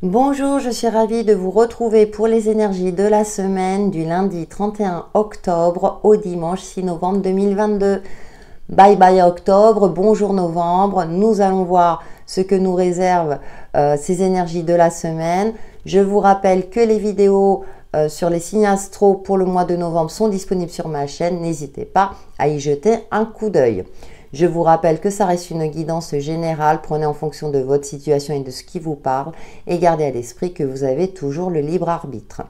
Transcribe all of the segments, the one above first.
Bonjour, je suis ravie de vous retrouver pour les énergies de la semaine du lundi 31 octobre au dimanche 6 novembre 2022. Bye bye octobre, bonjour novembre. Nous allons voir ce que nous réservent ces énergies de la semaine. Je vous rappelle que les vidéos sur les signes astro pour le mois de novembre sont disponibles sur ma chaîne. N'hésitez pas à y jeter un coup d'œil. Je vous rappelle que ça reste une guidance générale. Prenez en fonction de votre situation et de ce qui vous parle et gardez à l'esprit que vous avez toujours le libre arbitre.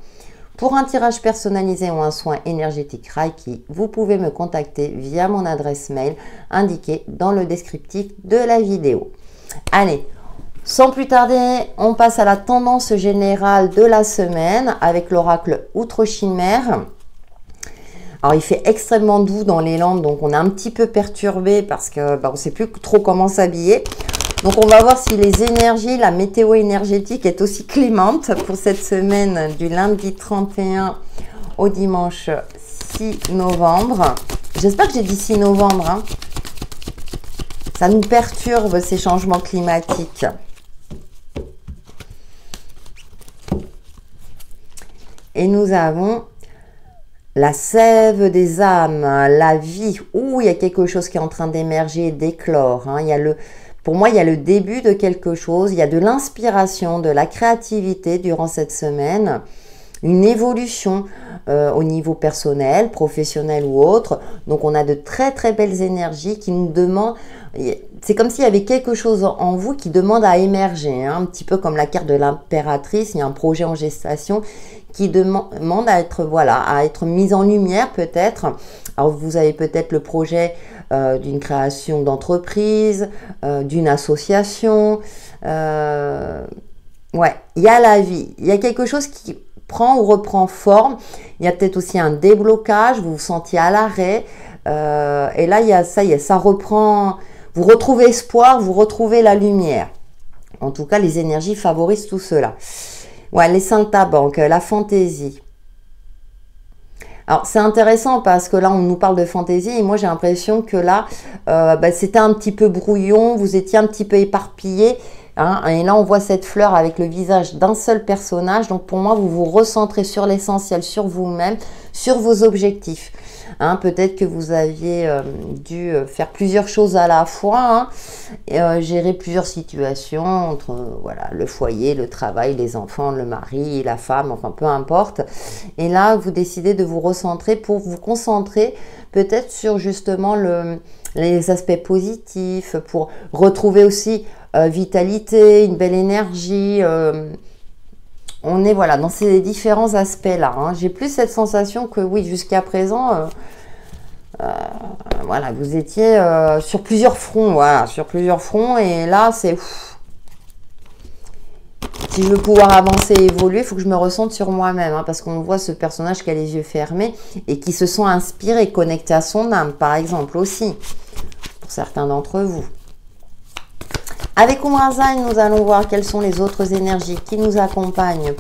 Pour un tirage personnalisé ou un soin énergétique Reiki, vous pouvez me contacter via mon adresse mail indiquée dans le descriptif de la vidéo. Allez, sans plus tarder, on passe à la tendance générale de la semaine avec l'oracle Outre-Chimère. Alors, il fait extrêmement doux dans les Landes, donc on est un petit peu perturbé parce que on ne sait plus trop comment s'habiller. Donc, on va voir si les énergies, la météo énergétique est aussi clémente pour cette semaine du lundi 31 au dimanche 6 novembre. J'espère que j'ai dit 6 novembre. Hein. Ça nous perturbe ces changements climatiques. Et nous avons la sève des âmes, la vie. Ouh, il y a quelque chose qui est en train d'émerger, d'éclore. Hein. Pour moi, il y a le début de quelque chose. Il y a de l'inspiration, de la créativité durant cette semaine. Une évolution au niveau personnel, professionnel ou autre. Donc, on a de très, très belles énergies qui nous demandent... C'est comme s'il y avait quelque chose en vous qui demande à émerger. Hein. Un petit peu comme la carte de l'impératrice. Il y a un projet en gestation qui demande à être mis en lumière peut-être. Alors vous avez peut-être le projet d'une création d'entreprise, d'une association. Ouais, il y a la vie. Il y a quelque chose qui prend ou reprend forme. Il y a peut-être aussi un déblocage. Vous vous sentiez à l'arrêt. Et là, ça reprend. Vous retrouvez espoir, vous retrouvez la lumière. En tout cas, les énergies favorisent tout cela. Ouais, les saltimbanques, la fantaisie. Alors, c'est intéressant parce que là, on nous parle de fantaisie et moi, j'ai l'impression que là, c'était un petit peu brouillon, vous étiez un petit peu éparpillé. Hein, et là, on voit cette fleur avec le visage d'un seul personnage. Donc, pour moi, vous vous recentrez sur l'essentiel, sur vous-même, sur vos objectifs. Hein, peut-être que vous aviez dû faire plusieurs choses à la fois, hein, gérer plusieurs situations entre le foyer, le travail, les enfants, le mari, la femme, enfin peu importe. Et là, vous décidez de vous recentrer pour vous concentrer peut-être sur justement les aspects positifs, pour retrouver aussi vitalité, une belle énergie. On est dans ces différents aspects-là. Hein. J'ai plus cette sensation que oui, jusqu'à présent, vous étiez sur plusieurs fronts. Voilà, sur plusieurs fronts. Et là, c'est... Si je veux pouvoir avancer et évoluer, il faut que je me ressente sur moi-même. Hein, parce qu'on voit ce personnage qui a les yeux fermés et qui se sent inspiré, connecté à son âme, par exemple, aussi. Pour certains d'entre vous. Avec Umrazaï, nous allons voir quelles sont les autres énergies qui nous accompagnent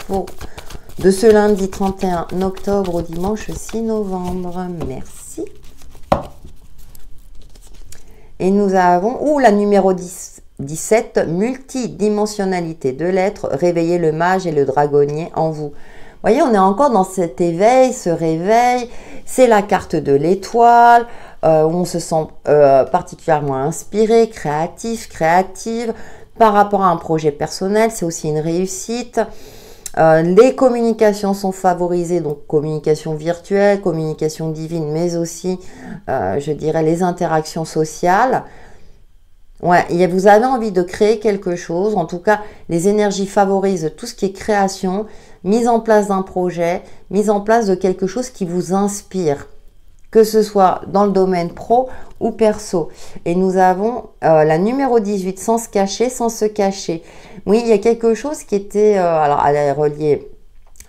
de ce lundi 31 octobre au dimanche 6 novembre. Merci. Et nous avons, la numéro 17, multidimensionnalité de l'être, réveiller le mage et le dragonnier en vous. Vous voyez, on est encore dans cet éveil, ce réveil. C'est la carte de l'étoile. Où on se sent particulièrement inspiré, créatif, créative par rapport à un projet personnel. C'est aussi une réussite. Les communications sont favorisées, donc communication virtuelle, communication divine, mais aussi, je dirais, les interactions sociales. Ouais, vous avez envie de créer quelque chose. En tout cas, les énergies favorisent tout ce qui est création, mise en place d'un projet, mise en place de quelque chose qui vous inspire. Que ce soit dans le domaine pro ou perso. Et nous avons la numéro 18, sans se cacher, sans se cacher. Oui, il y a quelque chose qui était, alors elle est reliée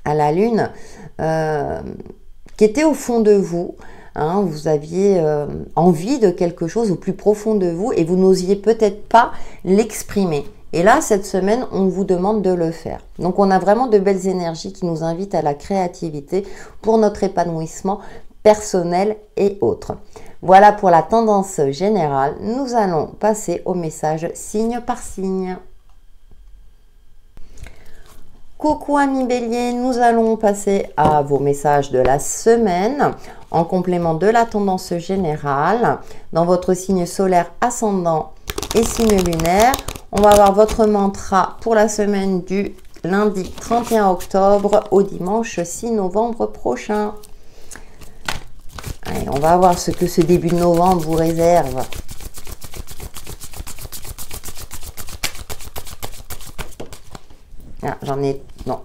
à la lune, qui était au fond de vous. Hein, vous aviez envie de quelque chose au plus profond de vous et vous n'osiez peut-être pas l'exprimer. Et là, cette semaine, on vous demande de le faire. Donc, on a vraiment de belles énergies qui nous invitent à la créativité pour notre épanouissement personnel et autres. Voilà pour la tendance générale. Nous allons passer au message signe par signe. Coucou amis Bélier, nous allons passer à vos messages de la semaine en complément de la tendance générale dans votre signe solaire ascendant et signe lunaire. On va voir votre mantra pour la semaine du lundi 31 octobre au dimanche 6 novembre prochain. Allez, on va voir ce que ce début de novembre vous réserve. Ah, non.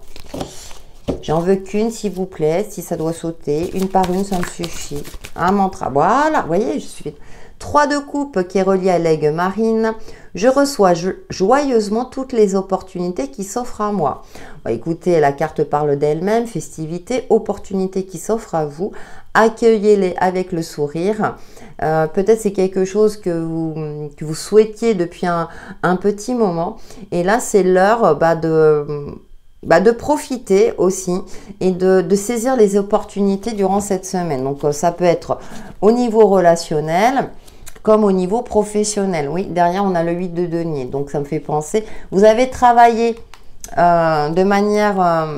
J'en veux qu'une, s'il vous plaît. Si ça doit sauter, une par une, ça me suffit. Un mantra. Voilà, vous voyez, je suis 3 de coupe qui est relié à l'aigle marine. Je reçois joyeusement toutes les opportunités qui s'offrent à moi. Bah, écoutez, la carte parle d'elle-même. Festivité, opportunités qui s'offrent à vous. Accueillez-les avec le sourire. Peut-être c'est quelque chose que vous souhaitiez depuis un petit moment. Et là, c'est l'heure de profiter aussi et de saisir les opportunités durant cette semaine. Donc, ça peut être au niveau relationnel comme au niveau professionnel. Oui, derrière, on a le 8 de denier. Donc, ça me fait penser. Vous avez travaillé de manière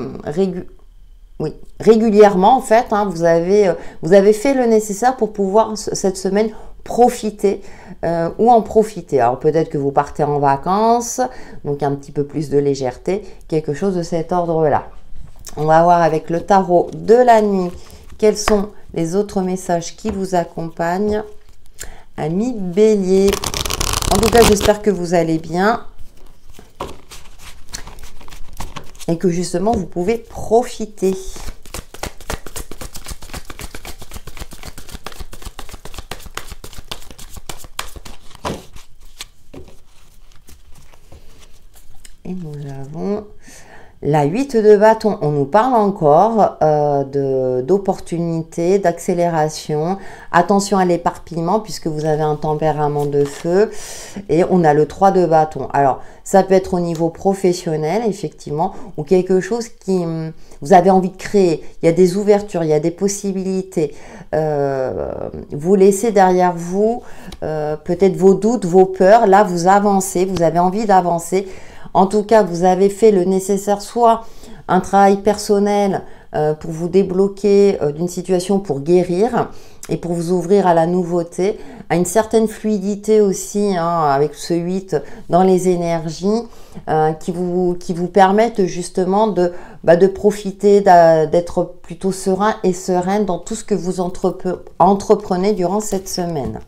régulièrement, en fait. Hein, vous avez fait le nécessaire pour pouvoir, cette semaine, profiter ou en profiter. Alors, peut-être que vous partez en vacances, donc un petit peu plus de légèreté, quelque chose de cet ordre-là. On va voir avec le tarot de la nuit quels sont les autres messages qui vous accompagnent. Amis Bélier, en tout cas, j'espère que vous allez bien et que justement, vous pouvez profiter. Et nous avons la 8 de bâton. On nous parle encore d'opportunités, d'accélération. Attention à l'éparpillement puisque vous avez un tempérament de feu. Et on a le 3 de bâton. Alors, ça peut être au niveau professionnel, effectivement, ou quelque chose qui vous avez envie de créer. Il y a des ouvertures, il y a des possibilités. Vous laissez derrière vous peut-être vos doutes, vos peurs. Là, vous avancez, vous avez envie d'avancer. En tout cas, vous avez fait le nécessaire, soit un travail personnel pour vous débloquer d'une situation pour guérir et pour vous ouvrir à la nouveauté, à une certaine fluidité aussi, hein, avec ce 8 dans les énergies qui vous permettent justement de profiter, d'être plutôt serein et sereine dans tout ce que vous entreprenez durant cette semaine.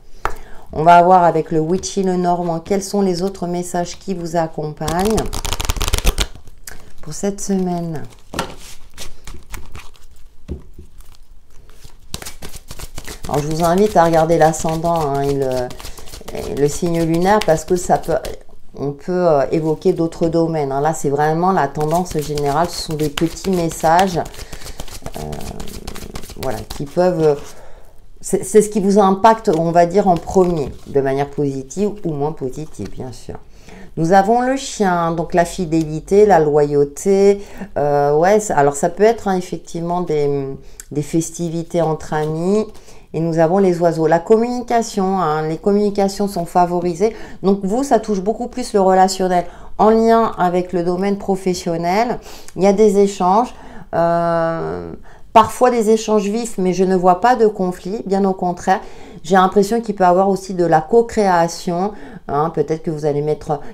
On va voir avec le Witchy le Normand quels sont les autres messages qui vous accompagnent pour cette semaine. Alors, je vous invite à regarder l'ascendant et le signe lunaire parce que on peut évoquer d'autres domaines. Là, c'est vraiment la tendance générale. Ce sont des petits messages voilà, qui peuvent... C'est ce qui vous impacte, on va dire, en premier, de manière positive ou moins positive, bien sûr. Nous avons le chien, donc la fidélité, la loyauté. Ouais, alors ça peut être hein, effectivement des festivités entre amis. Et nous avons les oiseaux. La communication, hein, les communications sont favorisées. Donc vous, ça touche beaucoup plus le relationnel. En lien avec le domaine professionnel, il y a des échanges. Parfois des échanges vifs, mais je ne vois pas de conflit, bien au contraire. J'ai l'impression qu'il peut y avoir aussi de la co-création. Hein, peut-être que vous allez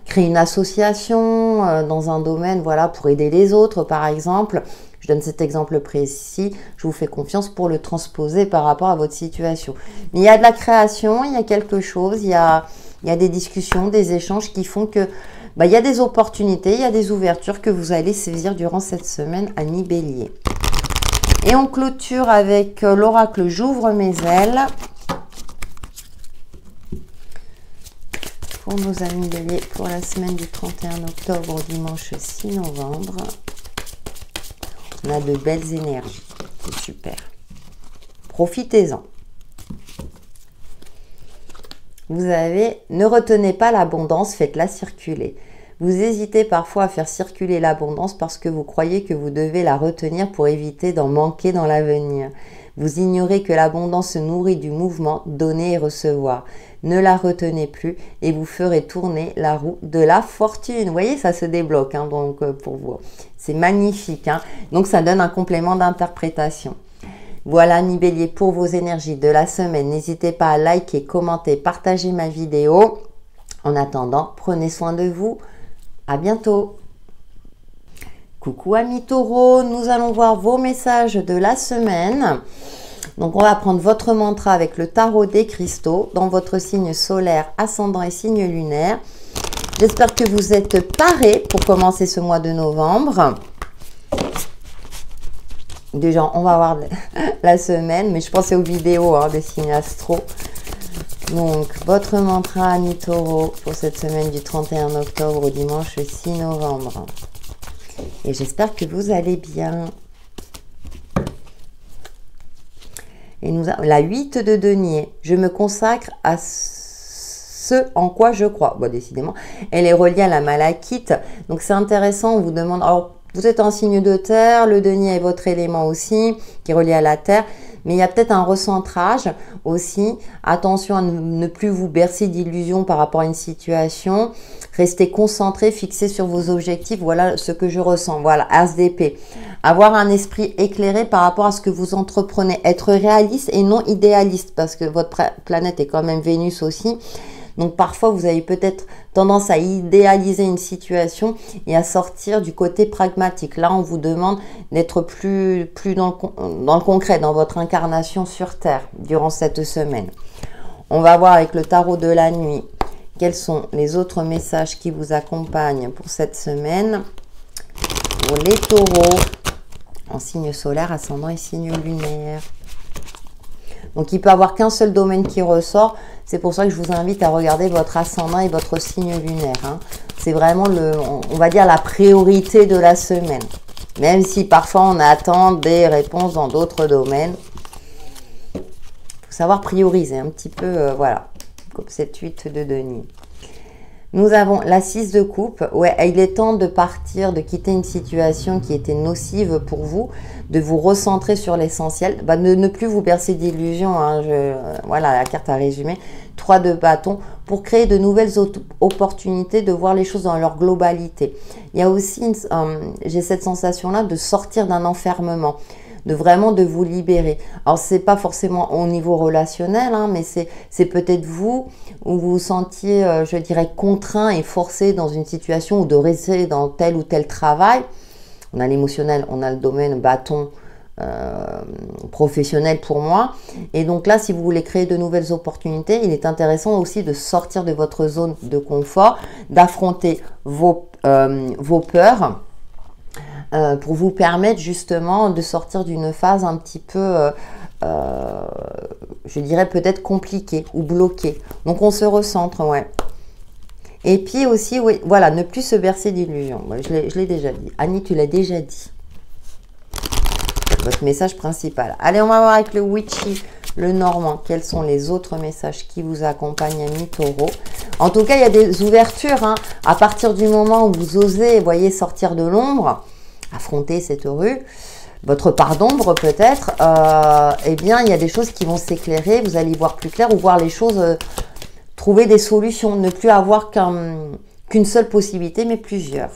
créer une association dans un domaine, voilà, pour aider les autres, par exemple. Je donne cet exemple précis. Je vous fais confiance pour le transposer par rapport à votre situation. Mais il y a de la création, il y a quelque chose, il y a des discussions, des échanges qui font que il y a des opportunités, il y a des ouvertures que vous allez saisir durant cette semaine, amis Bélier. Et on clôture avec l'oracle J'ouvre mes ailes. Pour nos amis Bélier, pour la semaine du 31 octobre au dimanche 6 novembre. On a de belles énergies. C'est super. Profitez-en. Vous avez, ne retenez pas l'abondance, faites-la circuler. Vous hésitez parfois à faire circuler l'abondance parce que vous croyez que vous devez la retenir pour éviter d'en manquer dans l'avenir. Vous ignorez que l'abondance se nourrit du mouvement donner et recevoir. Ne la retenez plus et vous ferez tourner la roue de la fortune. Vous voyez, ça se débloque hein, donc pour vous. C'est magnifique. Hein. Donc, ça donne un complément d'interprétation. Voilà, amis Bélier, pour vos énergies de la semaine. N'hésitez pas à liker, commenter, partager ma vidéo. En attendant, prenez soin de vous. À bientôt. Coucou amis Taureau, nous allons voir vos messages de la semaine. Donc, on va prendre votre mantra avec le tarot des cristaux dans votre signe solaire, ascendant et signe lunaire. J'espère que vous êtes parés pour commencer ce mois de novembre. Déjà, on va voir la semaine, mais je pensais aux vidéos hein, des signes astro. Donc, votre mantra, amis Taureau, pour cette semaine du 31 octobre au dimanche 6 novembre. Et j'espère que vous allez bien. Et nous avons la 8 de denier. Je me consacre à ce en quoi je crois. Bon, décidément, elle est reliée à la malachite. Donc, c'est intéressant. On vous demande... Alors, vous êtes en signe de terre. Le denier est votre élément aussi, qui est relié à la terre. Mais il y a peut-être un recentrage aussi. Attention à ne plus vous bercer d'illusions par rapport à une situation. Restez concentré, fixé sur vos objectifs. Voilà ce que je ressens. Voilà, As d'épée. Avoir un esprit éclairé par rapport à ce que vous entreprenez. Être réaliste et non idéaliste. Parce que votre planète est quand même Vénus aussi. Donc parfois, vous avez peut-être tendance à idéaliser une situation et à sortir du côté pragmatique. Là, on vous demande d'être plus dans le concret, dans votre incarnation sur Terre durant cette semaine. On va voir avec le tarot de la nuit quels sont les autres messages qui vous accompagnent pour cette semaine. Pour les taureaux, en signe solaire, ascendant et signe lunaire. Donc, il peut n'y avoir qu'un seul domaine qui ressort. C'est pour ça que je vous invite à regarder votre ascendant et votre signe lunaire. Hein. C'est vraiment, on va dire, la priorité de la semaine. Même si parfois on attend des réponses dans d'autres domaines. Il faut savoir prioriser un petit peu, voilà, comme cette 8 de denier. Nous avons la 6 de coupe. Ouais, il est temps de partir, de quitter une situation qui était nocive pour vous, de vous recentrer sur l'essentiel, de ne plus vous bercer d'illusions. Hein, voilà, la carte à résumer. 3 de bâton pour créer de nouvelles opportunités, de voir les choses dans leur globalité. Il y a aussi, j'ai cette sensation-là de sortir d'un enfermement, de vous libérer. Alors, c'est pas forcément au niveau relationnel, hein, mais c'est peut-être vous où vous vous sentiez, je dirais, contraint et forcé dans une situation ou de rester dans tel ou tel travail. On a l'émotionnel, on a le domaine bâton professionnel pour moi. Et donc là, si vous voulez créer de nouvelles opportunités, il est intéressant aussi de sortir de votre zone de confort, d'affronter vos peurs, pour vous permettre justement de sortir d'une phase un petit peu, je dirais peut-être compliquée ou bloquée. Donc on se recentre, ouais. Et puis aussi, oui, voilà, ne plus se bercer d'illusions. Je l'ai déjà dit. Annie, tu l'as déjà dit. Votre message principal. Allez, on va voir avec le Witchy, le Normand. Quels sont les autres messages qui vous accompagnent, amis Taureau? En tout cas, il y a des ouvertures. Hein. À partir du moment où vous osez, voyez, sortir de l'ombre, affronter cette rue, votre part d'ombre peut-être, eh bien, il y a des choses qui vont s'éclairer. Vous allez y voir plus clair ou voir les choses, trouver des solutions. Ne plus avoir qu'une seule possibilité, mais plusieurs.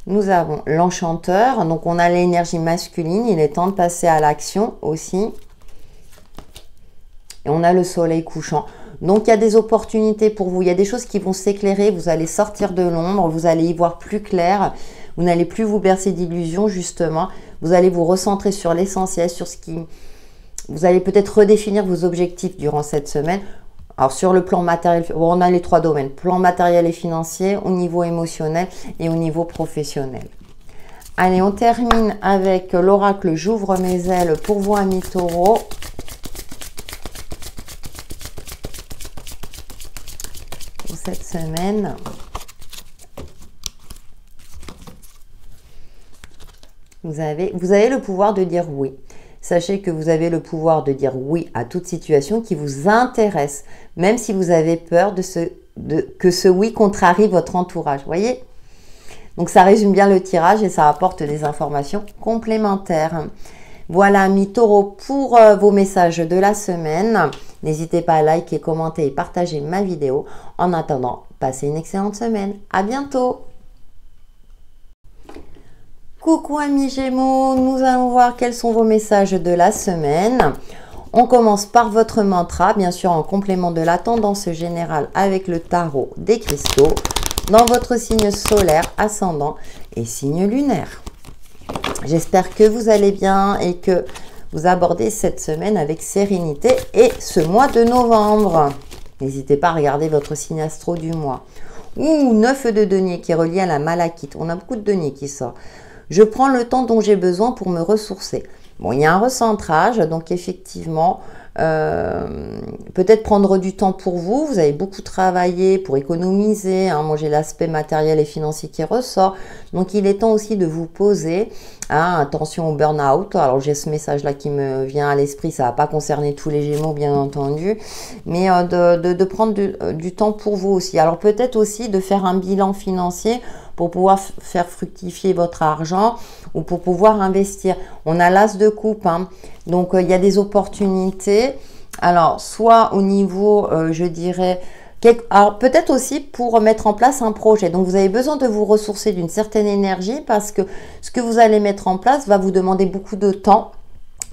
Nous avons l'enchanteur, donc on a l'énergie masculine, il est temps de passer à l'action aussi. Et on a le soleil couchant. Donc il y a des opportunités pour vous, il y a des choses qui vont s'éclairer, vous allez sortir de l'ombre, vous allez y voir plus clair, vous n'allez plus vous bercer d'illusions justement, vous allez vous recentrer sur l'essentiel, sur ce qui... Vous allez peut-être redéfinir vos objectifs durant cette semaine. Alors, sur le plan matériel, on a les 3 domaines, plan matériel et financier, au niveau émotionnel et au niveau professionnel. Allez, on termine avec l'oracle J'ouvre mes ailes pour vous, amis Taureau. Pour cette semaine. Vous avez le pouvoir de dire oui. Sachez que vous avez le pouvoir de dire oui à toute situation qui vous intéresse, même si vous avez peur que ce oui contrarie votre entourage. Vous voyez? Donc, ça résume bien le tirage et ça apporte des informations complémentaires. Voilà, amis Taureaux, pour vos messages de la semaine. N'hésitez pas à liker, commenter et partager ma vidéo. En attendant, passez une excellente semaine. À bientôt. Coucou amis Gémeaux, nous allons voir quels sont vos messages de la semaine. On commence par votre mantra, bien sûr en complément de la tendance générale avec le tarot des cristaux, dans votre signe solaire, ascendant et signe lunaire. J'espère que vous allez bien et que vous abordez cette semaine avec sérénité et ce mois de novembre. N'hésitez pas à regarder votre signe astro du mois. Ouh, 9 de denier qui est relié à la malachite. On a beaucoup de denier qui sort. Je prends le temps dont j'ai besoin pour me ressourcer. Bon, il y a un recentrage, donc effectivement, peut-être prendre du temps pour vous. Vous avez beaucoup travaillé pour économiser. Hein. Moi, j'ai l'aspect matériel et financier qui ressort. Donc, il est temps aussi de vous poser. Hein. Attention au burn-out. Alors, j'ai ce message-là qui me vient à l'esprit. Ça ne va pas concerner tous les Gémeaux, bien entendu. Mais de prendre du temps pour vous aussi. Alors, peut-être aussi de faire un bilan financier pour pouvoir faire fructifier votre argent ou pour pouvoir investir. On a l'as de coupe, hein. Donc il y a des opportunités. Alors, soit au niveau, je dirais, alors peut-être aussi pour mettre en place un projet. Donc, vous avez besoin de vous ressourcer d'une certaine énergie parce que ce que vous allez mettre en place va vous demander beaucoup de temps,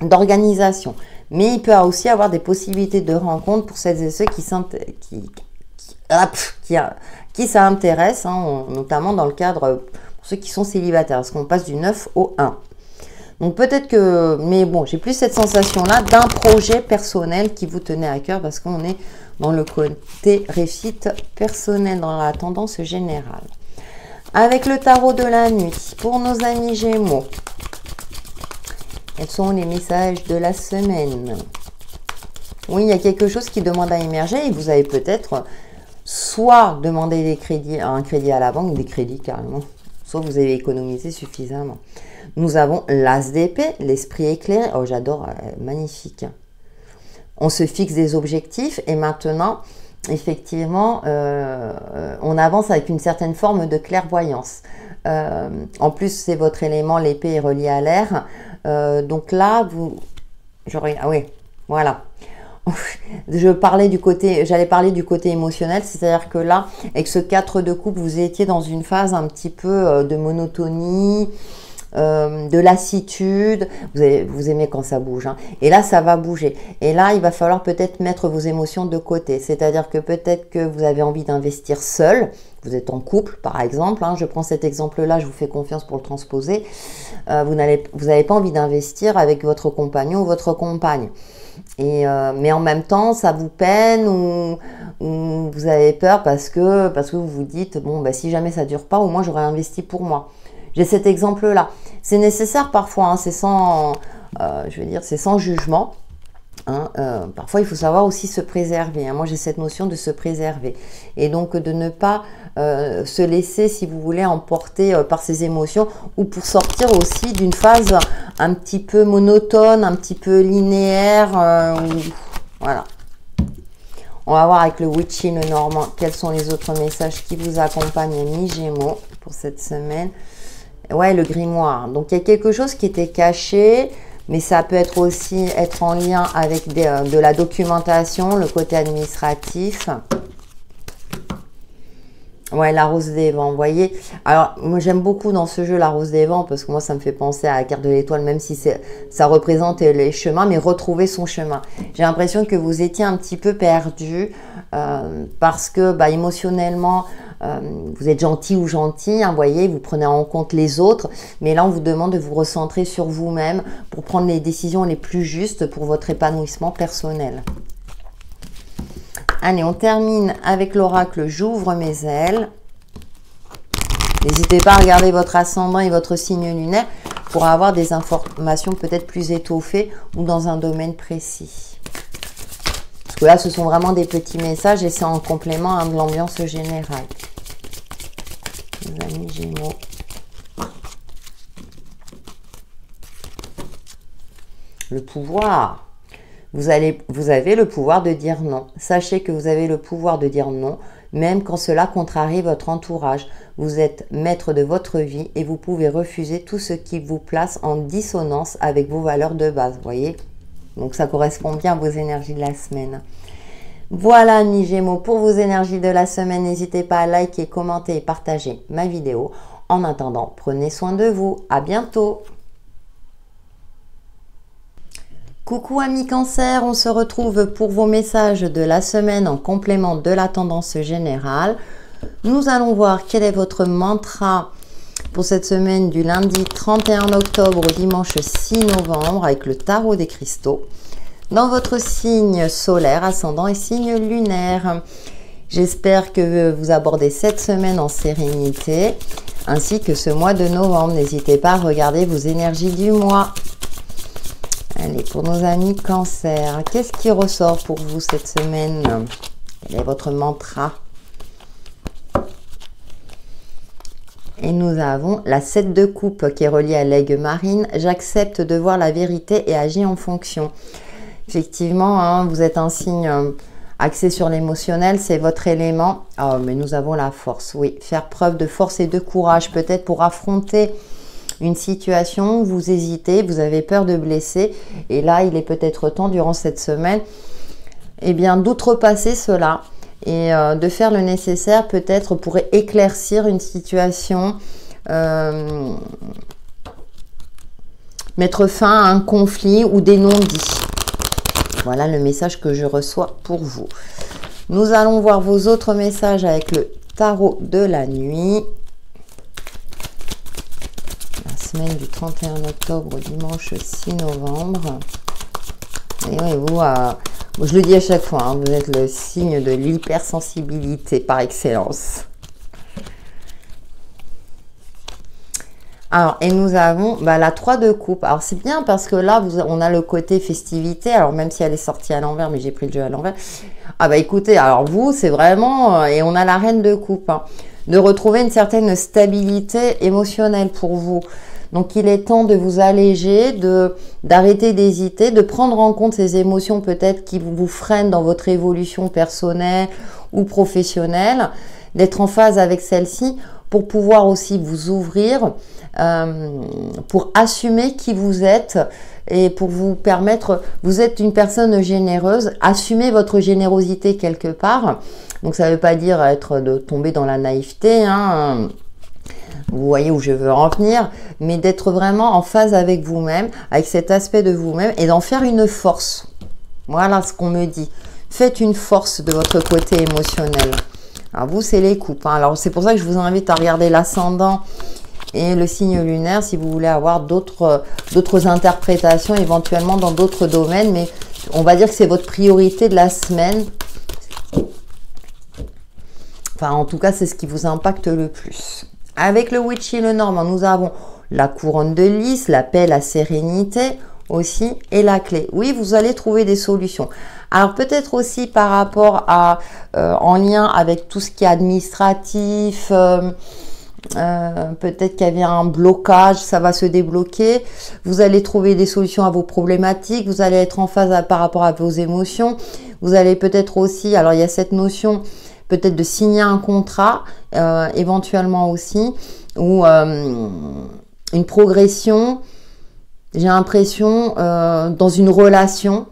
d'organisation. Mais il peut aussi avoir des possibilités de rencontre pour celles et ceux qui s'intéressent, hein, notamment dans le cadre pour ceux qui sont célibataires, parce qu'on passe du 9 au 1. Donc peut-être que, mais bon, j'ai plus cette sensation-là d'un projet personnel qui vous tenait à cœur, parce qu'on est dans le côté réussite personnelle, dans la tendance générale. Avec le tarot de la nuit, pour nos amis Gémeaux, quels sont les messages de la semaine? Oui, il y a quelque chose qui demande à émerger et vous avez peut-être soit demandé des crédits, un crédit à la banque, des crédits carrément, soit vous avez économisé suffisamment. Nous avons l'as d'épée, l'esprit éclairé. Oh, j'adore, magnifique. On se fixe des objectifs et maintenant, effectivement, on avance avec une certaine forme de clairvoyance. En plus, c'est votre élément, l'épée est reliée à l'air. Donc là, ah oui, voilà. J'allais parler du côté émotionnel, c'est-à-dire que là, avec ce 4 de coupe, vous étiez dans une phase un petit peu de monotonie, de lassitude. Vous aimez quand ça bouge, hein. Et là, ça va bouger. Et là, il va falloir peut-être mettre vos émotions de côté. C'est-à-dire que peut-être que vous avez envie d'investir seul. Vous êtes en couple, par exemple. Hein. Je prends cet exemple-là, je vous fais confiance pour le transposer. Vous n'avez pas envie d'investir avec votre compagnon ou votre compagne. Mais en même temps, ça vous peine ou vous avez peur parce que vous vous dites, bon, bah, si jamais ça dure pas, au moins j'aurais investi pour moi. J'ai cet exemple-là. C'est nécessaire parfois, hein, c'est sans jugement. Hein, parfois, il faut savoir aussi se préserver. Hein. Moi, j'ai cette notion de se préserver. Et donc, de ne pas se laisser, si vous voulez, emporter par ses émotions ou pour sortir aussi d'une phase un petit peu monotone, un petit peu linéaire. Voilà. On va voir avec le Witchy, le Normand, quels sont les autres messages qui vous accompagnent, mi-Gémeaux, pour cette semaine. Ouais, le grimoire. Donc, il y a quelque chose qui était caché. Mais ça peut être aussi être en lien avec de la documentation, le côté administratif. Ouais, la rose des vents, vous voyez. Alors, moi, j'aime beaucoup dans ce jeu la rose des vents parce que moi, ça me fait penser à la carte de l'étoile, même si ça représente les chemins, mais retrouver son chemin. J'ai l'impression que vous étiez un petit peu perdu parce que, bah, émotionnellement, vous êtes gentil ou gentil, hein, vous voyez, vous prenez en compte les autres, mais là on vous demande de vous recentrer sur vous-même pour prendre les décisions les plus justes pour votre épanouissement personnel. Allez, on termine avec l'oracle J'ouvre mes ailes. N'hésitez pas à regarder votre ascendant et votre signe lunaire pour avoir des informations peut-être plus étoffées ou dans un domaine précis. Parce que là, ce sont vraiment des petits messages et c'est en complément hein, de l'ambiance générale. Les amis Gémeaux. Le pouvoir. Vous avez le pouvoir de dire non. Sachez que vous avez le pouvoir de dire non, même quand cela contrarie votre entourage. Vous êtes maître de votre vie et vous pouvez refuser tout ce qui vous place en dissonance avec vos valeurs de base, vous voyez? Donc ça correspond bien à vos énergies de la semaine. Voilà, amis Gémeaux, pour vos énergies de la semaine. N'hésitez pas à liker, commenter et partager ma vidéo. En attendant, prenez soin de vous. À bientôt. Coucou amis Cancer, on se retrouve pour vos messages de la semaine en complément de la tendance générale. Nous allons voir quel est votre mantra pour cette semaine du lundi 31 octobre au dimanche 6 novembre avec le tarot des cristaux. Dans votre signe solaire, ascendant et signe lunaire. J'espère que vous abordez cette semaine en sérénité, ainsi que ce mois de novembre. N'hésitez pas à regarder vos énergies du mois. Allez, pour nos amis Cancer, qu'est-ce qui ressort pour vous cette semaine? Quel est votre mantra? Et nous avons la 7 de coupe qui est reliée à l'aigle marine. J'accepte de voir la vérité et agis en fonction. Effectivement, hein, vous êtes un signe axé sur l'émotionnel, c'est votre élément. Oh, mais nous avons la force, oui. Faire preuve de force et de courage, peut-être pour affronter une situation où vous hésitez, vous avez peur de blesser. Et là, il est peut-être temps, durant cette semaine, eh bien, d'outrepasser cela et de faire le nécessaire, peut-être pour éclaircir une situation, mettre fin à un conflit ou des non-dits. Voilà le message que je reçois pour vous. Nous allons voir vos autres messages avec le tarot de la nuit. La semaine du 31 octobre au dimanche 6 novembre. Et oui, vous, je le dis à chaque fois, hein, vous êtes le signe de l'hypersensibilité par excellence. Alors, et nous avons la 3 de coupe. Alors, c'est bien parce que là, on a le côté festivité. Alors, même si elle est sortie à l'envers, mais j'ai pris le jeu à l'envers. Ah bah écoutez, alors vous, c'est vraiment... et on a la reine de coupe. Hein, de retrouver une certaine stabilité émotionnelle pour vous. Donc, il est temps de vous alléger, d'arrêter d'hésiter, de prendre en compte ces émotions peut-être qui vous freinent dans votre évolution personnelle ou professionnelle, d'être en phase avec celle-ci pour pouvoir aussi vous ouvrir, pour assumer qui vous êtes et pour vous permettre, vous êtes une personne généreuse, assumez votre générosité quelque part. Donc, ça ne veut pas dire de tomber dans la naïveté, hein. Vous voyez où je veux en venir, mais d'être vraiment en phase avec vous-même, avec cet aspect de vous-même et d'en faire une force. Voilà ce qu'on me dit. Faites une force de votre côté émotionnel. Alors vous, c'est les coupes. Hein. Alors c'est pour ça que je vous invite à regarder l'ascendant et le signe lunaire si vous voulez avoir d'autres interprétations éventuellement dans d'autres domaines. Mais on va dire que c'est votre priorité de la semaine. Enfin, en tout cas, c'est ce qui vous impacte le plus. Avec le Witchy le Normand, nous avons la couronne de lys, la paix, la sérénité aussi et la clé. Oui, vous allez trouver des solutions. Alors peut-être aussi par rapport à, en lien avec tout ce qui est administratif, peut-être qu'il y avait un blocage, ça va se débloquer. Vous allez trouver des solutions à vos problématiques, vous allez être en phase par rapport à vos émotions. Vous allez peut-être aussi, alors il y a cette notion peut-être de signer un contrat, éventuellement aussi, ou une progression, j'ai l'impression, dans une relation,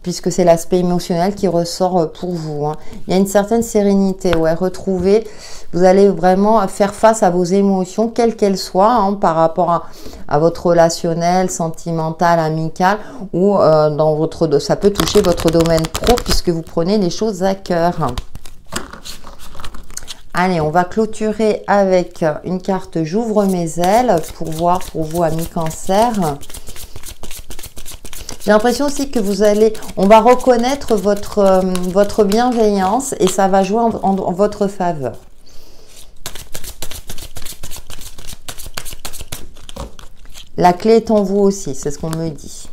puisque c'est l'aspect émotionnel qui ressort pour vous. Hein. Il y a une certaine sérénité, ouais, retrouvée. Vous allez vraiment faire face à vos émotions, quelles qu'elles soient, hein, par rapport à votre relationnel, sentimental, amical, ou dans votre, ça peut toucher votre domaine pro, puisque vous prenez les choses à cœur. Allez, on va clôturer avec une carte « J'ouvre mes ailes » pour voir pour vous, amis Cancer. J'ai l'impression aussi que vous allez, on va reconnaître votre bienveillance et ça va jouer en votre faveur. La clé est en vous aussi, c'est ce qu'on me dit.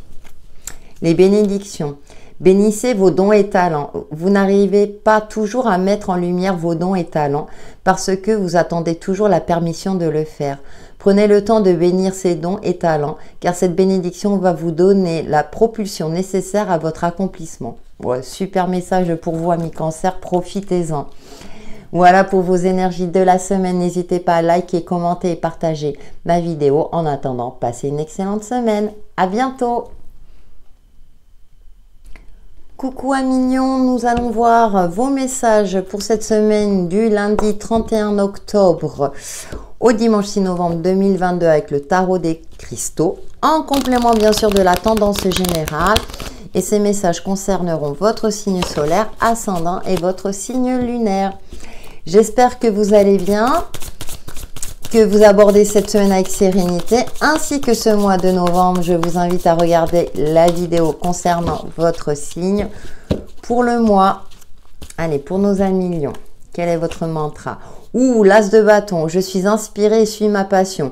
Les bénédictions. Bénissez vos dons et talents. Vous n'arrivez pas toujours à mettre en lumière vos dons et talents parce que vous attendez toujours la permission de le faire. Prenez le temps de bénir ces dons et talents car cette bénédiction va vous donner la propulsion nécessaire à votre accomplissement. Ouais, super message pour vous, amis Cancer, profitez-en. Voilà pour vos énergies de la semaine. N'hésitez pas à liker, commenter et partager ma vidéo. En attendant, passez une excellente semaine. À bientôt. Coucou à mignon, nous allons voir vos messages pour cette semaine du lundi 31 octobre au dimanche 6 novembre 2022 avec le tarot des cristaux, en complément bien sûr de la tendance générale. Et ces messages concerneront votre signe solaire, ascendant et votre signe lunaire. J'espère que vous allez bien, que vous abordez cette semaine avec sérénité, ainsi que ce mois de novembre. Je vous invite à regarder la vidéo concernant votre signe pour le mois. Allez, pour nos amis lions, quel est votre mantra? Ouh, l'as de bâton, je suis inspirée et suis ma passion.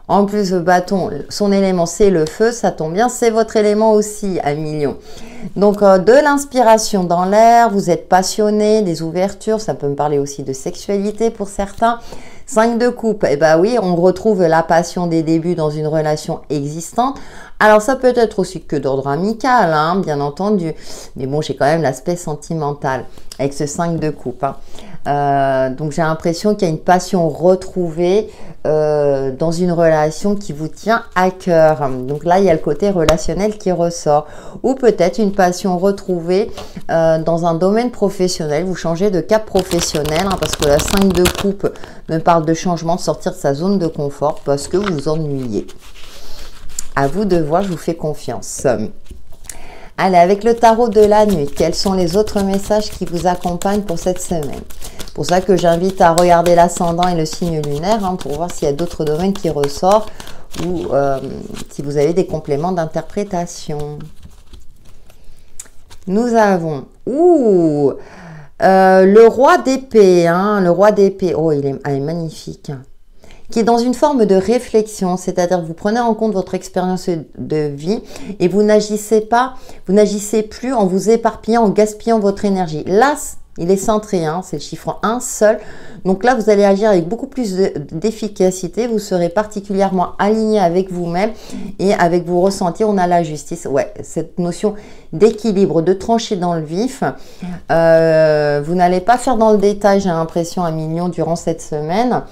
En plus, le bâton, son élément, c'est le feu. Ça tombe bien, c'est votre élément aussi, amis lions. Donc, de l'inspiration dans l'air, vous êtes passionné, des ouvertures. Ça peut me parler aussi de sexualité pour certains. 5 de coupe, eh ben oui, on retrouve la passion des débuts dans une relation existante. Alors, ça peut être aussi que d'ordre amical, hein, bien entendu. Mais bon, j'ai quand même l'aspect sentimental avec ce 5 de coupe. Donc, j'ai l'impression qu'il y a une passion retrouvée dans une relation qui vous tient à cœur. Donc là, il y a le côté relationnel qui ressort. Ou peut-être une passion retrouvée dans un domaine professionnel. Vous changez de cap professionnel, hein, parce que la 5 de coupe me parle de changement, de sortir de sa zone de confort parce que vous vous ennuyez. À vous de voir, je vous fais confiance. Allez, avec le tarot de la nuit, quels sont les autres messages qui vous accompagnent pour cette semaine? C'est pour ça que j'invite à regarder l'ascendant et le signe lunaire, hein, pour voir s'il y a d'autres domaines qui ressortent ou si vous avez des compléments d'interprétation. Nous avons le roi d'épée, hein, le roi d'épée. Oh, il est magnifique. Qui est dans une forme de réflexion, c'est-à-dire que vous prenez en compte votre expérience de vie et vous n'agissez plus en vous éparpillant, en gaspillant votre énergie. Là, il est centré, hein, c'est le chiffre 1 seul. Donc là, vous allez agir avec beaucoup plus d'efficacité. Vous serez particulièrement aligné avec vous-même et avec vos ressentis. On a la justice. Ouais, cette notion d'équilibre, de trancher dans le vif. Vous n'allez pas faire dans le détail, j'ai l'impression, 1 million durant cette semaine.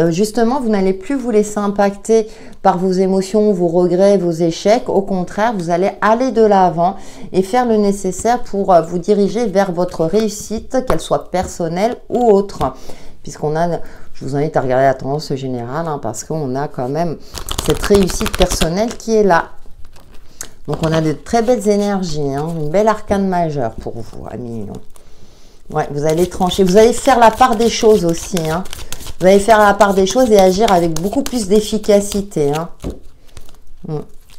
Justement, vous n'allez plus vous laisser impacter par vos émotions, vos regrets, vos échecs. Au contraire, vous allez aller de l'avant et faire le nécessaire pour vous diriger vers votre réussite, qu'elle soit personnelle ou autre. Puisqu'on a, je vous invite à regarder la tendance générale, hein, parce qu'on a quand même cette réussite personnelle qui est là. Donc, on a de très belles énergies, hein, une belle arcane majeure pour vous, amis. Ouais, vous allez trancher, vous allez faire la part des choses aussi, hein. Vous allez faire la part des choses et agir avec beaucoup plus d'efficacité, hein.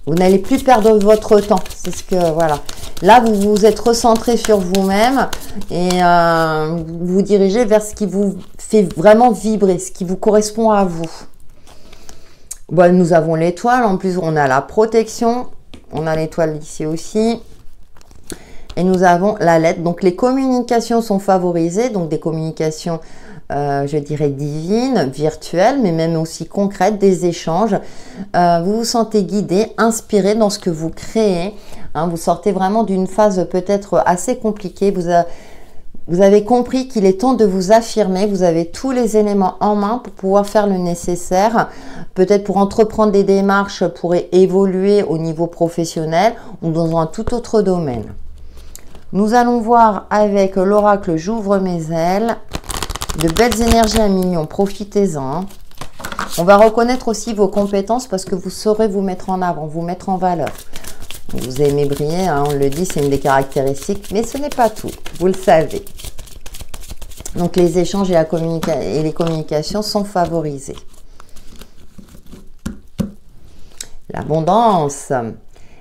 Vous n'allez plus perdre votre temps. C'est ce que, voilà. Là, vous vous êtes recentré sur vous-même et vous vous dirigez vers ce qui vous fait vraiment vibrer, ce qui vous correspond à vous. Bon, nous avons l'étoile. En plus, on a la protection. On a l'étoile ici aussi. Et nous avons la lettre. Donc, les communications sont favorisées. Donc, des communications... je dirais divines, virtuelles, mais même aussi concrètes, des échanges. Vous vous sentez guidé, inspiré dans ce que vous créez. Hein, vous sortez vraiment d'une phase peut-être assez compliquée. Vous avez compris qu'il est temps de vous affirmer. Vous avez tous les éléments en main pour pouvoir faire le nécessaire. Peut-être pour entreprendre des démarches, pour évoluer au niveau professionnel ou dans un tout autre domaine. Nous allons voir avec l'oracle J'ouvre mes ailes. De belles énergies, 1 million, profitez-en. On va reconnaître aussi vos compétences parce que vous saurez vous mettre en avant, vous mettre en valeur. Vous aimez briller, hein, on le dit, c'est une des caractéristiques, mais ce n'est pas tout, vous le savez. Donc les échanges et les communications sont favorisés. L'abondance.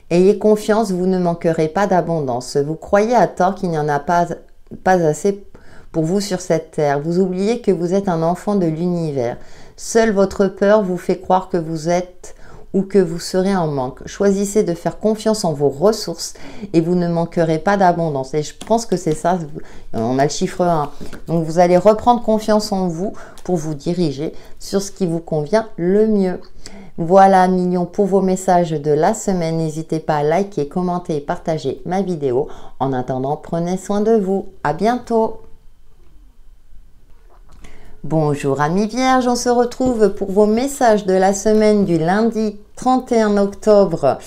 Ayez confiance, vous ne manquerez pas d'abondance. Vous croyez à tort qu'il n'y en a pas assez pour vous sur cette terre. Vous oubliez que vous êtes un enfant de l'univers. Seule votre peur vous fait croire que vous êtes ou que vous serez en manque. Choisissez de faire confiance en vos ressources et vous ne manquerez pas d'abondance. Et je pense que c'est ça, on a le chiffre 1. Donc vous allez reprendre confiance en vous pour vous diriger sur ce qui vous convient le mieux. Voilà, millions pour vos messages de la semaine. N'hésitez pas à liker, commenter et partager ma vidéo. En attendant, prenez soin de vous. À bientôt. Bonjour amis vierges, on se retrouve pour vos messages de la semaine du lundi 31 octobre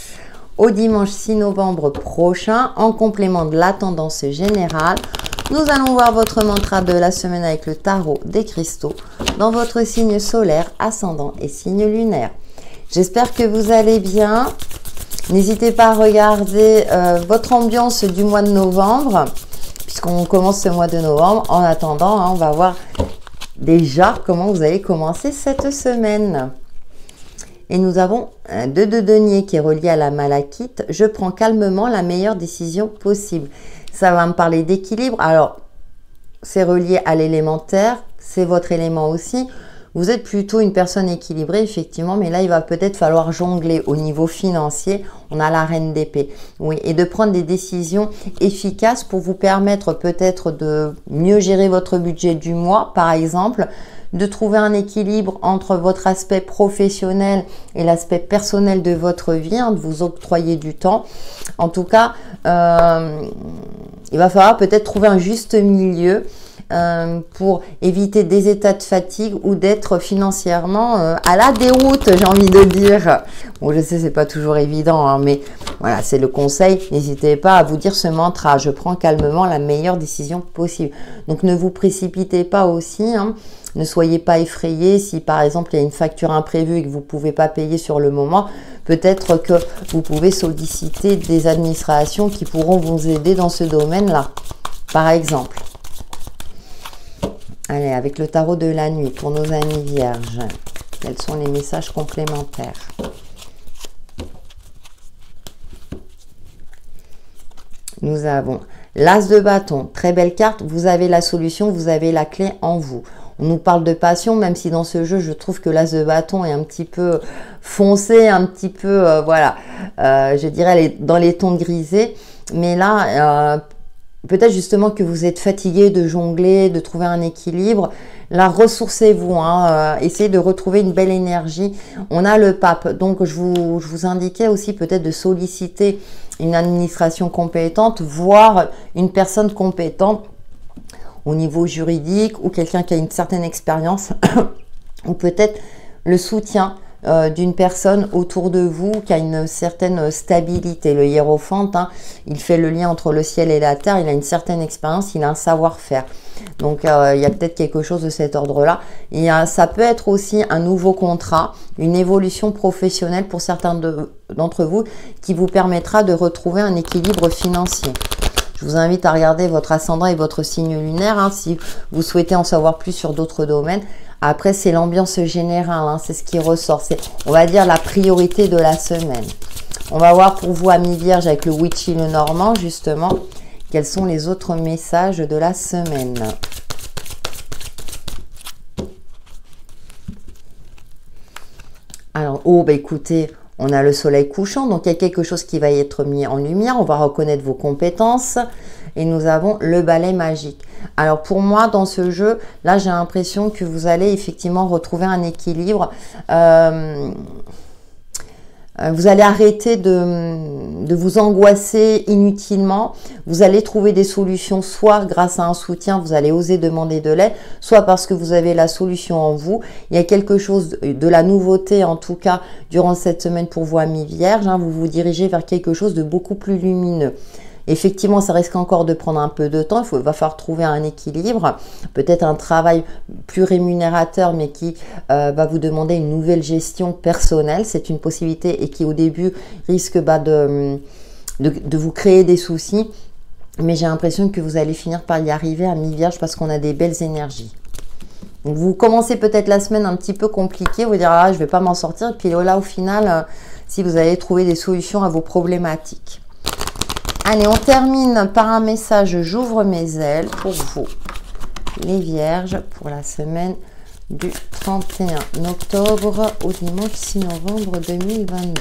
au dimanche 6 novembre prochain. En complément de la tendance générale, nous allons voir votre mantra de la semaine avec le tarot des cristaux dans votre signe solaire, ascendant et signe lunaire. J'espère que vous allez bien. N'hésitez pas à regarder votre ambiance du mois de novembre, puisqu'on commence ce mois de novembre. En attendant, on va voir déjà comment vous allez commencer cette semaine. Et nous avons un 2 de denier qui est relié à la malachite. Je prends calmement la meilleure décision possible. Ça va me parler d'équilibre. Alors, c'est relié à l'élémentaire. C'est votre élément aussi. Vous êtes plutôt une personne équilibrée, effectivement, mais là, il va peut-être falloir jongler au niveau financier. On a la reine d'épée. Oui, et de prendre des décisions efficaces pour vous permettre peut-être de mieux gérer votre budget du mois, par exemple, de trouver un équilibre entre votre aspect professionnel et l'aspect personnel de votre vie, de vous octroyer du temps. En tout cas, il va falloir peut-être trouver un juste milieu pour éviter des états de fatigue ou d'être financièrement à la déroute, j'ai envie de dire. Bon, je sais, c'est pas toujours évident, mais voilà, c'est le conseil. N'hésitez pas à vous dire ce mantra. Je prends calmement la meilleure décision possible. Donc, ne vous précipitez pas aussi. Ne soyez pas effrayés si, par exemple, il y a une facture imprévue et que vous ne pouvez pas payer sur le moment. Peut-être que vous pouvez solliciter des administrations qui pourront vous aider dans ce domaine-là, par exemple. Allez, avec le tarot de la nuit, pour nos amis vierges, quels sont les messages complémentaires? Nous avons l'As de bâton, très belle carte. Vous avez la solution, vous avez la clé en vous. On nous parle de passion, même si dans ce jeu, je trouve que l'As de bâton est un petit peu foncé, un petit peu, voilà, je dirais dans les tons grisés. Mais là, peut-être justement que vous êtes fatigué de jongler, de trouver un équilibre. Là, ressourcez-vous, essayez de retrouver une belle énergie. On a le pape, donc je vous indiquais aussi peut-être de solliciter une administration compétente, voire une personne compétente au niveau juridique ou quelqu'un qui a une certaine expérience ou peut-être le soutien d'une personne autour de vous qui a une certaine stabilité. Le hiérophante, il fait le lien entre le ciel et la terre, il a une certaine expérience, il a un savoir-faire. Donc, il y a peut-être quelque chose de cet ordre-là. Ça peut être aussi un nouveau contrat, une évolution professionnelle pour certains d'entre vous qui vous permettra de retrouver un équilibre financier. Je vous invite à regarder votre ascendant et votre signe lunaire si vous souhaitez en savoir plus sur d'autres domaines. Après, c'est l'ambiance générale, c'est ce qui ressort. C'est, on va dire, la priorité de la semaine. On va voir pour vous, amis vierges, avec le Witchy le Normand, justement, quels sont les autres messages de la semaine. Alors, écoutez, on a le soleil couchant, donc il y a quelque chose qui va y être mis en lumière. On va reconnaître vos compétences. Et nous avons le balai magique. Alors pour moi, dans ce jeu, là, j'ai l'impression que vous allez effectivement retrouver un équilibre. Vous allez arrêter de vous angoisser inutilement. Vous allez trouver des solutions, soit grâce à un soutien, vous allez oser demander de l'aide, soit parce que vous avez la solution en vous. Il y a quelque chose de la nouveauté, en tout cas, durant cette semaine pour vous, amis vierges. Vous vous dirigez vers quelque chose de beaucoup plus lumineux. Effectivement, ça risque encore de prendre un peu de temps. Il va falloir trouver un équilibre, peut-être un travail plus rémunérateur, mais qui va vous demander une nouvelle gestion personnelle. C'est une possibilité et qui, au début, risque de vous créer des soucis. Mais j'ai l'impression que vous allez finir par y arriver, amis vierges, parce qu'on a des belles énergies. Donc, vous commencez peut-être la semaine un petit peu compliquée. Vous direz, je ne vais pas m'en sortir. Et puis là, au final, si vous allez trouver des solutions à vos problématiques. Allez, on termine par un message « J'ouvre mes ailes » pour vous, les vierges, pour la semaine du 31 octobre au dimanche 6 novembre 2022.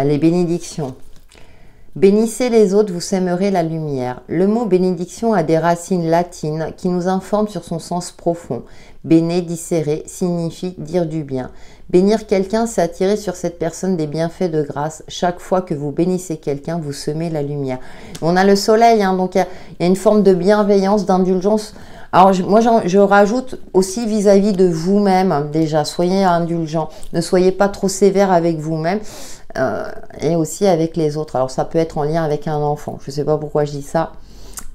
Les bénédictions. Bénissez les autres, vous sèmerez la lumière. Le mot bénédiction a des racines latines qui nous informent sur son sens profond. Bénédicere signifie dire du bien. Bénir quelqu'un, c'est attirer sur cette personne des bienfaits de grâce. Chaque fois que vous bénissez quelqu'un, vous semez la lumière. On a le soleil, hein, donc il y a une forme de bienveillance, d'indulgence. Alors moi, je rajoute aussi vis-à-vis de vous-même, déjà, soyez indulgents. Ne soyez pas trop sévère avec vous-même. Et aussi avec les autres. Alors ça peut être en lien avec un enfant. Je ne sais pas pourquoi je dis ça.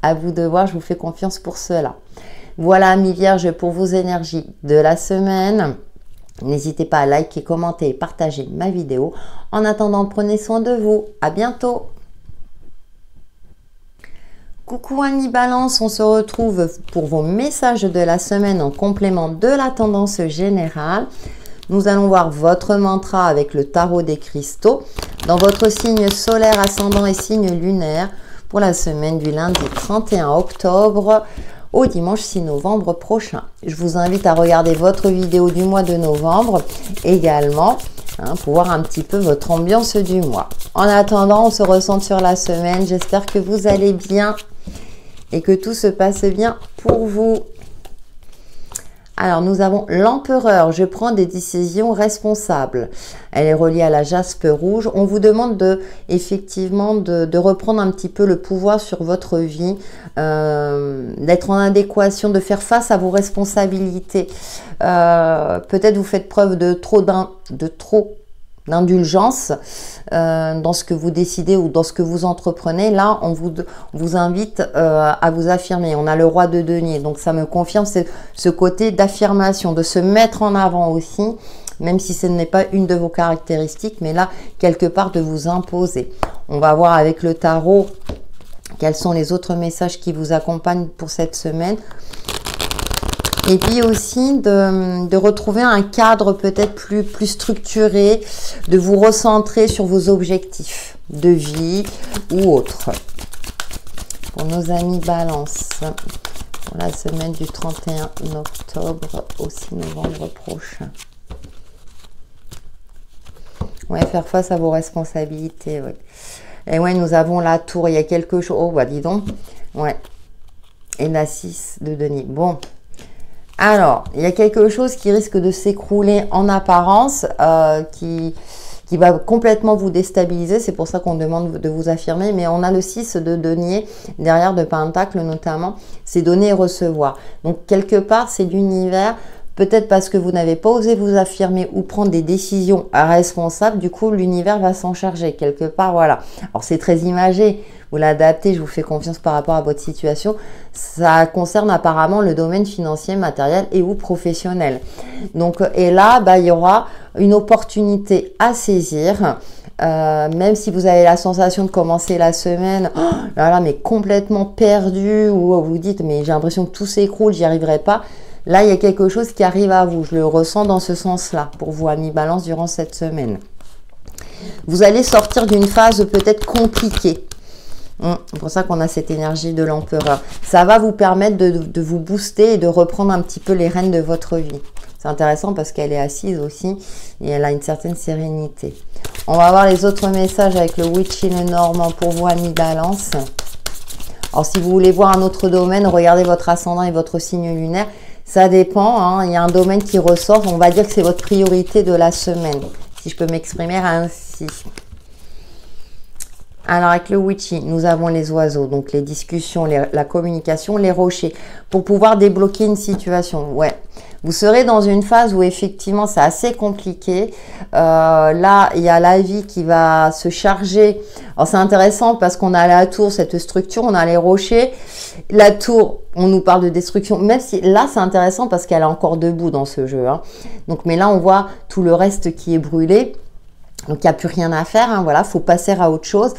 À vous de voir, je vous fais confiance pour cela. Voilà, amis vierges, pour vos énergies de la semaine. N'hésitez pas à liker, commenter et partager ma vidéo. En attendant, prenez soin de vous. À bientôt. Coucou amis Balance, on se retrouve pour vos messages de la semaine en complément de la tendance générale. Nous allons voir votre mantra avec le tarot des cristaux dans votre signe solaire, ascendant et signe lunaire pour la semaine du lundi 31 octobre au dimanche 6 novembre prochain. Je vous invite à regarder votre vidéo du mois de novembre également pour voir un petit peu votre ambiance du mois. En attendant, on se ressent sur la semaine. J'espère que vous allez bien et que tout se passe bien pour vous. Alors, nous avons l'empereur. Je prends des décisions responsables. Elle est reliée à la jaspe rouge. On vous demande effectivement de reprendre un petit peu le pouvoir sur votre vie, d'être en adéquation, de faire face à vos responsabilités. Peut-être vous faites preuve de trop d'indulgence dans ce que vous décidez ou dans ce que vous entreprenez. Là, on vous invite à vous affirmer. On a le roi de denier, donc ça me confirme ce côté d'affirmation, de se mettre en avant aussi, même si ce n'est pas une de vos caractéristiques, mais là, quelque part, de vous imposer. On va voir avec le tarot quels sont les autres messages qui vous accompagnent pour cette semaine. Et puis aussi de retrouver un cadre peut-être plus structuré, de vous recentrer sur vos objectifs de vie ou autres. Pour nos amis Balance, pour la semaine du 31 octobre au 6 novembre prochain. Ouais, faire face à vos responsabilités. Ouais. Et ouais, nous avons la tour, il y a quelque chose. Oh, bah dis donc. Ouais. Et la 6 de denier. Bon. Alors, il y a quelque chose qui risque de s'écrouler en apparence, qui va complètement vous déstabiliser. C'est pour ça qu'on demande de vous affirmer. Mais on a le 6 de denier, derrière de pentacle notamment. C'est donner et recevoir. Donc, quelque part, c'est l'univers. Peut-être parce que vous n'avez pas osé vous affirmer ou prendre des décisions responsables. Du coup, l'univers va s'en charger. Quelque part, voilà. Alors, c'est très imagé. Vous l'adaptez, je vous fais confiance par rapport à votre situation. Ça concerne apparemment le domaine financier, matériel et ou professionnel. Donc, et là, il y aura une opportunité à saisir. Même si vous avez la sensation de commencer la semaine, oh là là, mais complètement perdu, ou vous dites, mais j'ai l'impression que tout s'écroule, j'y arriverai pas. Là, il y a quelque chose qui arrive à vous. Je le ressens dans ce sens-là pour vous, amis Balance, durant cette semaine. Vous allez sortir d'une phase peut-être compliquée. C'est pour ça qu'on a cette énergie de l'empereur. Ça va vous permettre de vous booster et de reprendre un petit peu les rênes de votre vie. C'est intéressant parce qu'elle est assise aussi et elle a une certaine sérénité. On va voir les autres messages avec le Witch in the North pour vous, amis Balance. Alors, si vous voulez voir un autre domaine, regardez votre ascendant et votre signe lunaire. Ça dépend, hein. Il y a un domaine qui ressort. On va dire que c'est votre priorité de la semaine, si je peux m'exprimer ainsi. Alors, avec le Witchy, nous avons les oiseaux, donc les discussions, la communication, les rochers, pour pouvoir débloquer une situation. Ouais, vous serez dans une phase où effectivement, c'est assez compliqué. Là, il y a la vie qui va se charger. Alors, c'est intéressant parce qu'on a la tour, cette structure, on a les rochers. La tour, on nous parle de destruction, même si là, c'est intéressant parce qu'elle est encore debout dans ce jeu. Hein. Donc, mais là, on voit tout le reste qui est brûlé. Donc, il n'y a plus rien à faire, hein, voilà, il faut passer à autre chose.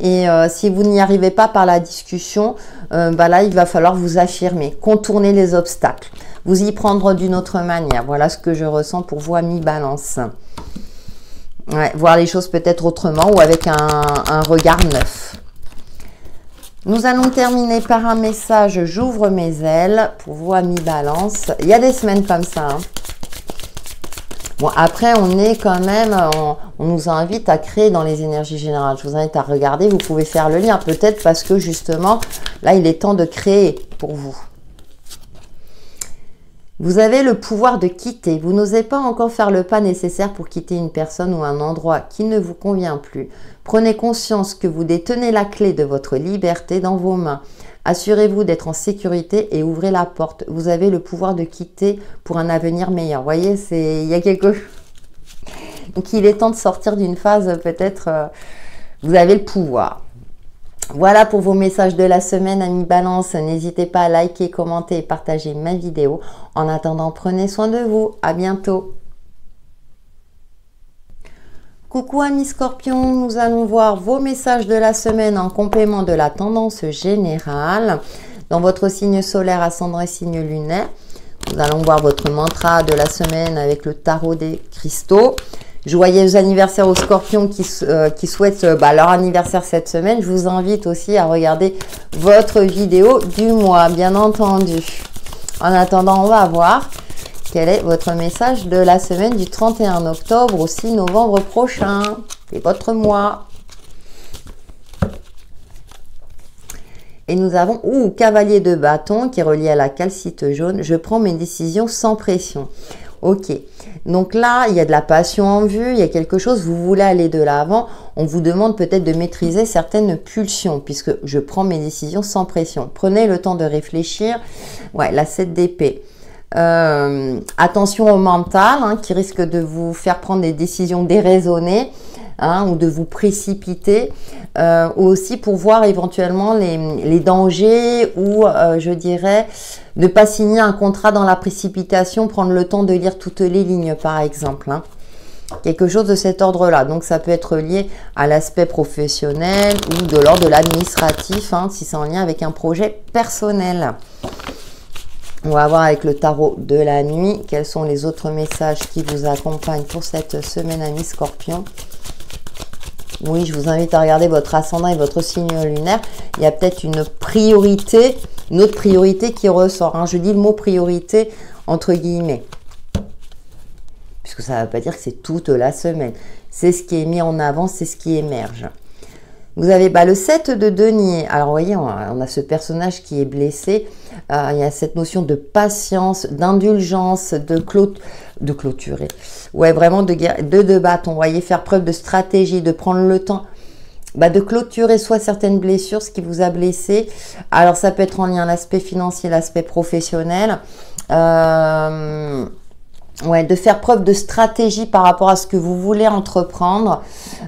Et si vous n'y arrivez pas par la discussion, là, il va falloir vous affirmer, contourner les obstacles, vous y prendre d'une autre manière. Voilà ce que je ressens pour vous, amis Balance. Ouais, voir les choses peut-être autrement ou avec un regard neuf. Nous allons terminer par un message « J'ouvre mes ailes » pour vous, amis Balance. Il y a des semaines comme ça, hein. Bon, après, on est quand même, on nous invite à créer dans les énergies générales. Je vous invite à regarder, vous pouvez faire le lien, peut-être parce que justement, là, il est temps de créer pour vous. Vous avez le pouvoir de quitter. Vous n'osez pas encore faire le pas nécessaire pour quitter une personne ou un endroit qui ne vous convient plus. Prenez conscience que vous détenez la clé de votre liberté dans vos mains. Assurez-vous d'être en sécurité et ouvrez la porte. Vous avez le pouvoir de quitter pour un avenir meilleur. Vous voyez, il y a quelque chose. Donc, il est temps de sortir d'une phase, peut-être, vous avez le pouvoir. Voilà pour vos messages de la semaine, amis Balance. N'hésitez pas à liker, commenter et partager ma vidéo. En attendant, prenez soin de vous. À bientôt. Coucou amis Scorpions, nous allons voir vos messages de la semaine en complément de la tendance générale. Dans votre signe solaire, ascendant et signe lunaire, nous allons voir votre mantra de la semaine avec le tarot des cristaux. Joyeux anniversaire aux Scorpions qui souhaitent leur anniversaire cette semaine. Je vous invite aussi à regarder votre vidéo du mois, bien entendu. En attendant, on va voir quel est votre message de la semaine du 31 octobre au 6 novembre prochain. C'est votre mois. Et nous avons cavalier de bâton qui est relié à la calcite jaune. Je prends mes décisions sans pression. Ok, donc là, il y a de la passion en vue, il y a quelque chose, vous voulez aller de l'avant. On vous demande peut-être de maîtriser certaines pulsions, puisque je prends mes décisions sans pression. Prenez le temps de réfléchir. Ouais, la 7 d'épée. Attention au mental, qui risque de vous faire prendre des décisions déraisonnées, ou de vous précipiter. Aussi pour voir éventuellement les dangers ou je dirais ne pas signer un contrat dans la précipitation, prendre le temps de lire toutes les lignes par exemple. Quelque chose de cet ordre-là. Donc ça peut être lié à l'aspect professionnel ou de l'ordre de l'administratif, si c'est en lien avec un projet personnel. On va voir avec le tarot de la nuit quels sont les autres messages qui vous accompagnent pour cette semaine, amis Scorpions. Oui, je vous invite à regarder votre ascendant et votre signe lunaire. Il y a peut-être une priorité, une autre priorité qui ressort. Je dis le mot priorité entre guillemets. Puisque ça ne veut pas dire que c'est toute la semaine. C'est ce qui est mis en avant, c'est ce qui émerge. Vous avez le 7 de denier. Alors, vous voyez, on a ce personnage qui est blessé. Il y a cette notion de patience, d'indulgence, de clôturer. Ouais, vraiment de bâton. Vous voyez, faire preuve de stratégie, de prendre le temps de clôturer soit certaines blessures, ce qui vous a blessé. Alors, ça peut être en lien l'aspect financier, l'aspect professionnel. Ouais, de faire preuve de stratégie par rapport à ce que vous voulez entreprendre,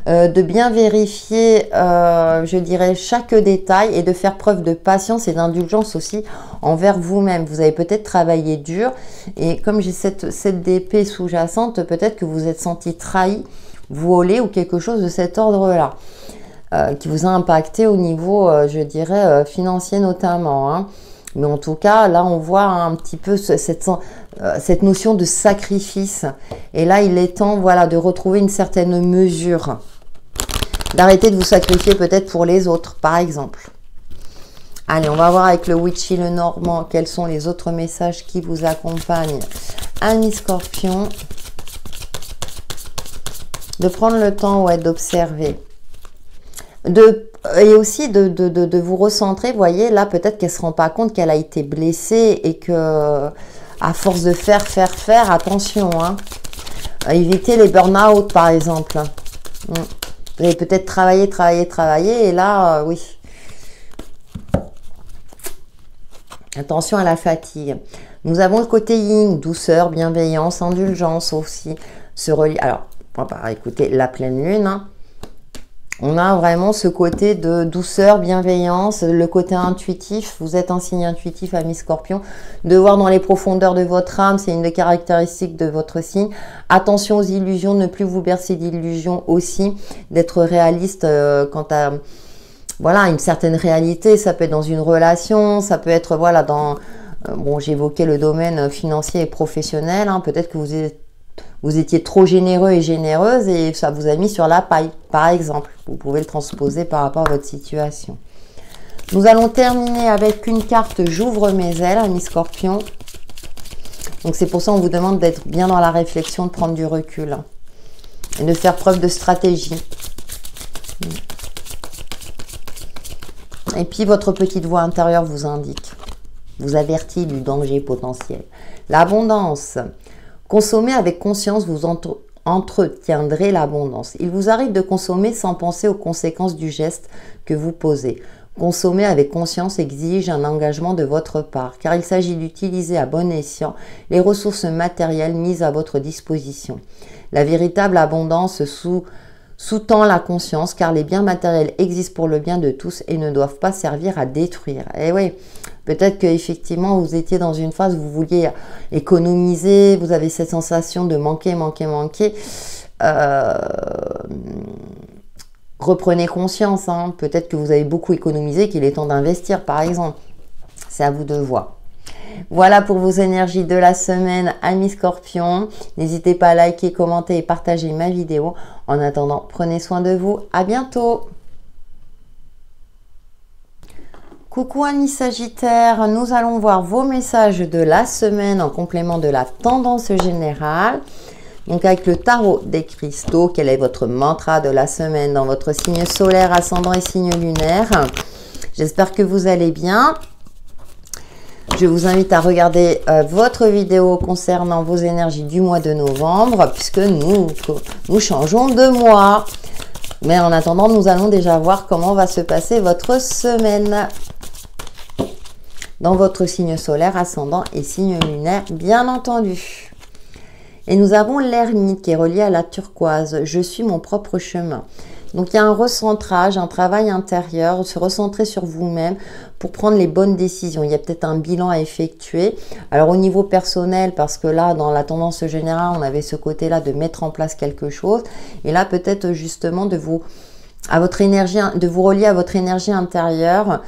de bien vérifier, je dirais, chaque détail et de faire preuve de patience et d'indulgence aussi envers vous-même. Vous avez peut-être travaillé dur et comme j'ai cette d'épée sous-jacente, peut-être que vous êtes senti trahi, volé ou quelque chose de cet ordre-là, qui vous a impacté au niveau, je dirais, financier notamment, Mais en tout cas, là, on voit un petit peu cette notion de sacrifice. Et là, il est temps, voilà, de retrouver une certaine mesure. D'arrêter de vous sacrifier peut-être pour les autres, par exemple. Allez, on va voir avec le Witchy, le Normand, quels sont les autres messages qui vous accompagnent. Amis Scorpion. De prendre le temps, d'observer. Et aussi de vous recentrer, vous voyez, là peut-être qu'elle ne se rend pas compte qu'elle a été blessée et que à force de faire, attention, éviter les burn-out par exemple. Vous avez peut-être travaillé et là, oui. Attention à la fatigue. Nous avons le côté yin, douceur, bienveillance, indulgence aussi. Alors, on va écouter la pleine lune, On a vraiment ce côté de douceur, bienveillance, le côté intuitif. Vous êtes un signe intuitif, amis Scorpion. De voir dans les profondeurs de votre âme, c'est une des caractéristiques de votre signe. Attention aux illusions, ne plus vous bercer d'illusions aussi. D'être réaliste quant à une certaine réalité. Ça peut être dans une relation, ça peut être dans... bon, j'évoquais le domaine financier et professionnel. Peut-être que vous étiez trop généreux et généreuse et ça vous a mis sur la paille, par exemple. Vous pouvez le transposer par rapport à votre situation. Nous allons terminer avec une carte « J'ouvre mes ailes », amis Scorpion. Donc c'est pour ça qu'on vous demande d'être bien dans la réflexion, de prendre du recul. Et de faire preuve de stratégie. Et puis votre petite voix intérieure vous indique, vous avertit du danger potentiel. L'abondance. Consommez avec conscience, vous entretiendrez l'abondance. Il vous arrive de consommer sans penser aux conséquences du geste que vous posez. Consommer avec conscience exige un engagement de votre part, car il s'agit d'utiliser à bon escient les ressources matérielles mises à votre disposition. La véritable abondance sous-tend la conscience, car les biens matériels existent pour le bien de tous et ne doivent pas servir à détruire. Et oui, peut-être qu'effectivement, vous étiez dans une phase où vous vouliez économiser, vous avez cette sensation de manquer. Reprenez conscience, hein. Peut-être que vous avez beaucoup économisé, qu'il est temps d'investir, par exemple. C'est à vous de voir. Voilà pour vos énergies de la semaine, amis Scorpions. N'hésitez pas à liker, commenter et partager ma vidéo. En attendant, prenez soin de vous. À bientôt. Coucou amis Sagittaires, nous allons voir vos messages de la semaine en complément de la tendance générale. Donc avec le tarot des cristaux, quel est votre mantra de la semaine dans votre signe solaire, ascendant et signe lunaire? J'espère que vous allez bien. Je vous invite à regarder votre vidéo concernant vos énergies du mois de novembre, puisque nous changeons de mois. Mais en attendant, nous allons déjà voir comment va se passer votre semaine dans votre signe solaire, ascendant et signe lunaire, bien entendu. Et nous avons l'ermite qui est relié à la turquoise. Je suis mon propre chemin. Donc il y a un recentrage, un travail intérieur, se recentrer sur vous-même pour prendre les bonnes décisions. Il y a peut-être un bilan à effectuer. Alors au niveau personnel, parce que là, dans la tendance générale, on avait ce côté-là de mettre en place quelque chose. Et là, peut-être justement de vous relier à votre énergie intérieure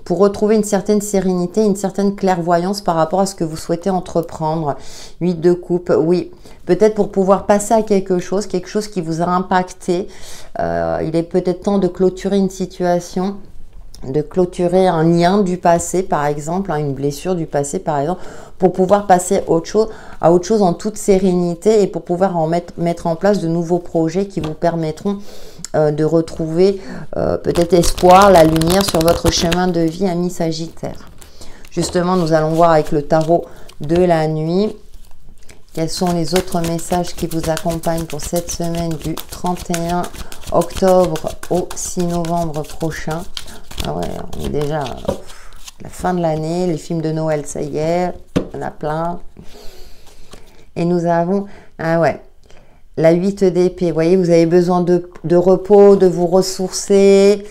pour retrouver une certaine sérénité, une certaine clairvoyance par rapport à ce que vous souhaitez entreprendre. 8 de coupe, oui. Peut-être pour pouvoir passer à quelque chose qui vous a impacté. Il est peut-être temps de clôturer une situation, de clôturer un lien du passé, par exemple, une blessure du passé, par exemple, pour pouvoir passer à autre chose en toute sérénité et pour pouvoir mettre en place de nouveaux projets qui vous permettront de retrouver peut-être espoir, la lumière sur votre chemin de vie, amis Sagittaire. Justement, nous allons voir avec le tarot de la nuit quels sont les autres messages qui vous accompagnent pour cette semaine du 31 octobre au 6 novembre prochain. Ah ouais, on est déjà à la fin de l'année, les films de Noël, ça y est, il y en a plein. Et nous avons, la 8 d'épée. Vous voyez, vous avez besoin de repos, de vous ressourcer.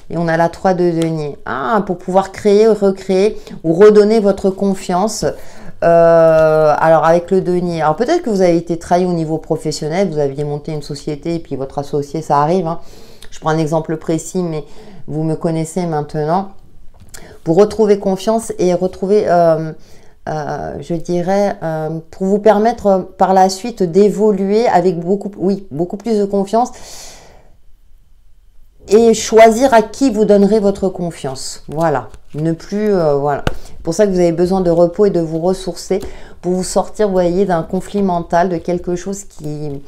Et on a la 3 de denier. Pour pouvoir créer, recréer ou redonner votre confiance. Alors avec le denier, alors peut-être que vous avez été trahi au niveau professionnel, vous aviez monté une société et puis votre associé, ça arrive, hein. Je prends un exemple précis, mais vous me connaissez maintenant. Pour retrouver confiance et retrouver, je dirais, pour vous permettre par la suite d'évoluer avec beaucoup plus de confiance et choisir à qui vous donnerez votre confiance. Voilà, ne plus, voilà. C'est pour ça que vous avez besoin de repos et de vous ressourcer pour vous sortir, vous voyez, d'un conflit mental, de quelque chose qui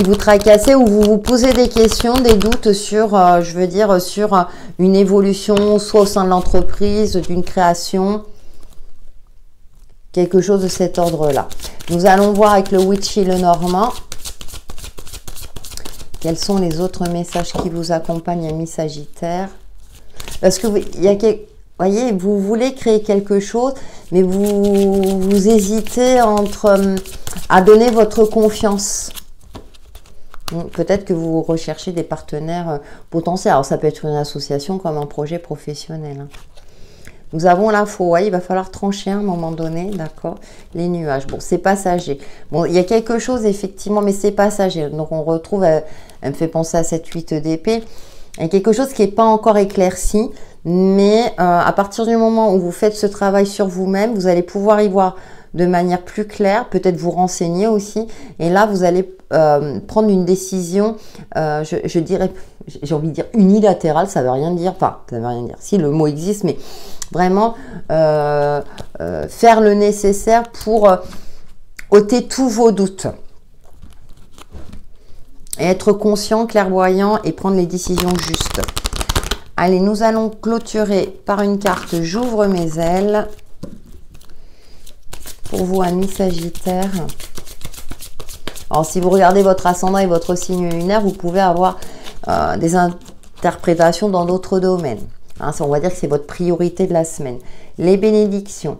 vous tracassez ou vous vous posez des questions, des doutes sur, je veux dire, sur une évolution, soit au sein de l'entreprise, d'une création, quelque chose de cet ordre-là. Nous allons voir avec le Witchy le Normand. Quels sont les autres messages qui vous accompagnent, amis Sagittaire? Parce que voyez, vous voulez créer quelque chose, mais vous hésitez à donner votre confiance. Peut-être que vous recherchez des partenaires potentiels. Alors, ça peut être une association comme un projet professionnel, hein. Nous avons l'info, voyez, il va falloir trancher à un moment donné, d'accord? Les nuages, bon, c'est passager. Bon, il y a quelque chose, effectivement, mais c'est passager. Donc, on retrouve, elle me fait penser à cette 8 d'épée. Il y a quelque chose qui n'est pas encore éclairci, mais à partir du moment où vous faites ce travail sur vous-même, vous allez pouvoir y voir de manière plus claire, peut-être vous renseigner aussi. Et là, vous allez prendre une décision, je dirais, j'ai envie de dire unilatérale, ça veut rien dire, enfin, ça veut rien dire, si le mot existe, mais vraiment faire le nécessaire pour ôter tous vos doutes. Et être conscient, clairvoyant et prendre les décisions justes. Allez, nous allons clôturer par une carte « J'ouvre mes ailes » pour vous, amis Sagittaire. Alors, si vous regardez votre ascendant et votre signe lunaire, vous pouvez avoir des interprétations dans d'autres domaines. Hein, on va dire que c'est votre priorité de la semaine. Les bénédictions.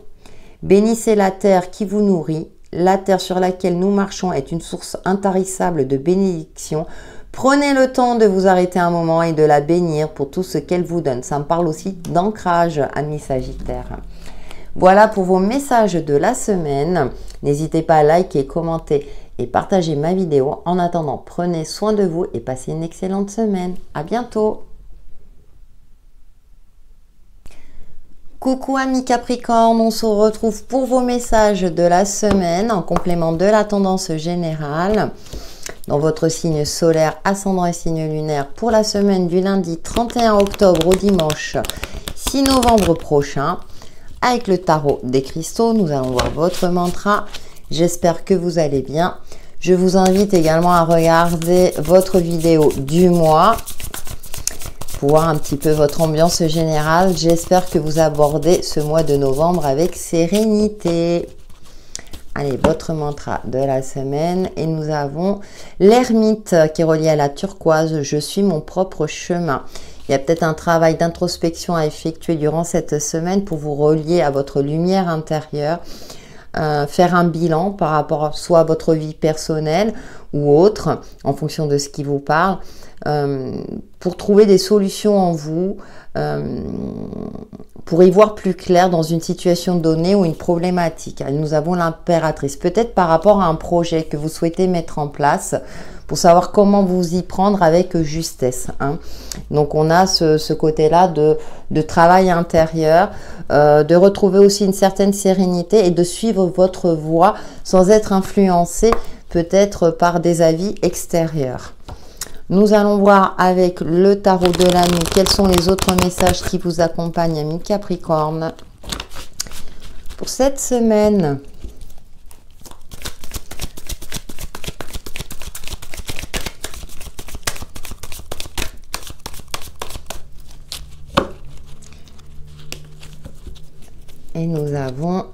Bénissez la terre qui vous nourrit. La terre sur laquelle nous marchons est une source intarissable de bénédictions. Prenez le temps de vous arrêter un moment et de la bénir pour tout ce qu'elle vous donne. Ça me parle aussi d'ancrage, amis Sagittaire. Voilà pour vos messages de la semaine. N'hésitez pas à liker, commenter et partager ma vidéo. En attendant, prenez soin de vous et passez une excellente semaine. À bientôt. Coucou amis Capricorne, on se retrouve pour vos messages de la semaine en complément de la tendance générale dans votre signe solaire, ascendant et signe lunaire pour la semaine du lundi 31 octobre au dimanche 6 novembre prochain. Avec le tarot des cristaux, nous allons voir votre mantra. J'espère que vous allez bien. Je vous invite également à regarder votre vidéo du mois pour voir un petit peu votre ambiance générale. J'espère que vous abordez ce mois de novembre avec sérénité. Allez, votre mantra de la semaine. Et nous avons l'ermite qui est relié à la turquoise. Je suis mon propre chemin. Il y a peut-être un travail d'introspection à effectuer durant cette semaine pour vous relier à votre lumière intérieure. Faire un bilan par rapport soit à votre vie personnelle ou autre, en fonction de ce qui vous parle, pour trouver des solutions en vous, pour y voir plus clair dans une situation donnée ou une problématique. Nous avons l'impératrice, peut-être par rapport à un projet que vous souhaitez mettre en place, pour savoir comment vous y prendre avec justesse. Hein. Donc on a ce côté-là de travail intérieur, de retrouver aussi une certaine sérénité et de suivre votre voie sans être influencé peut-être par des avis extérieurs. Nous allons voir avec le tarot de la nuit quels sont les autres messages qui vous accompagnent, amis Capricorne, pour cette semaine. Et nous avons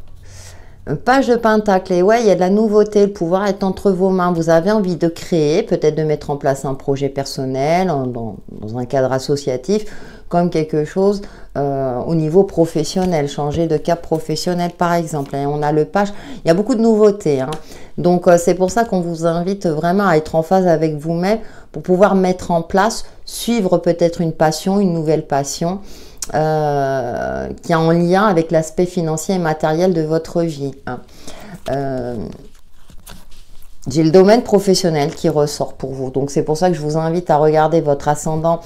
une page de pentacle. Et ouais, il y a de la nouveauté. Le pouvoir est entre vos mains. Vous avez envie de créer, peut-être de mettre en place un projet personnel, dans un cadre associatif, comme quelque chose au niveau professionnel. Changer de cap professionnel, par exemple. Et on a le page. Il y a beaucoup de nouveautés. Hein. Donc, c'est pour ça qu'on vous invite vraiment à être en phase avec vous-même pour pouvoir mettre en place, suivre peut-être une passion, une nouvelle passion. Qui est en lien avec l'aspect financier et matériel de votre vie. Hein. J'ai le domaine professionnel qui ressort pour vous. Donc, c'est pour ça que je vous invite à regarder votre ascendant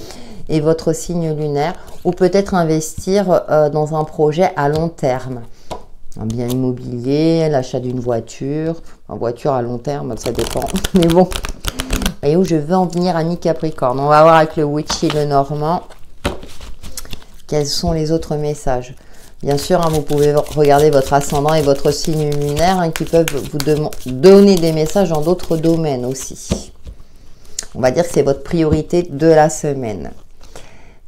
et votre signe lunaire ou peut-être investir dans un projet à long terme. Un bien immobilier, l'achat d'une voiture. Une voiture à long terme, ça dépend. Mais bon, et où je veux en venir, amis Capricorne. On va voir avec le Witchy le Normand. Quels sont les autres messages? Bien sûr, hein, vous pouvez regarder votre ascendant et votre signe lunaire hein, qui peuvent vous donner des messages dans d'autres domaines aussi. On va dire que c'est votre priorité de la semaine.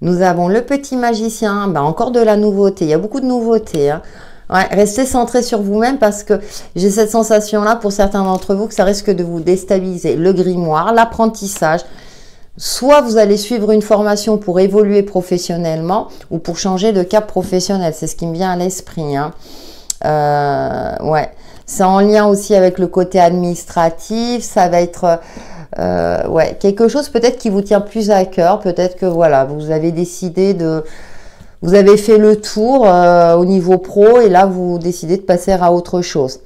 Nous avons le petit magicien, encore de la nouveauté. Il y a beaucoup de nouveautés. Hein. Ouais, restez centré sur vous-même parce que j'ai cette sensation-là pour certains d'entre vous que ça risque de vous déstabiliser. Le grimoire, l'apprentissage. Soit vous allez suivre une formation pour évoluer professionnellement ou pour changer de cap professionnel. C'est ce qui me vient à l'esprit. Hein. Ouais. C'est en lien aussi avec le côté administratif. Ça va être ouais, quelque chose peut-être qui vous tient plus à cœur. Peut-être que voilà, vous avez décidé de... Vous avez fait le tour au niveau pro et là, vous décidez de passer à autre chose.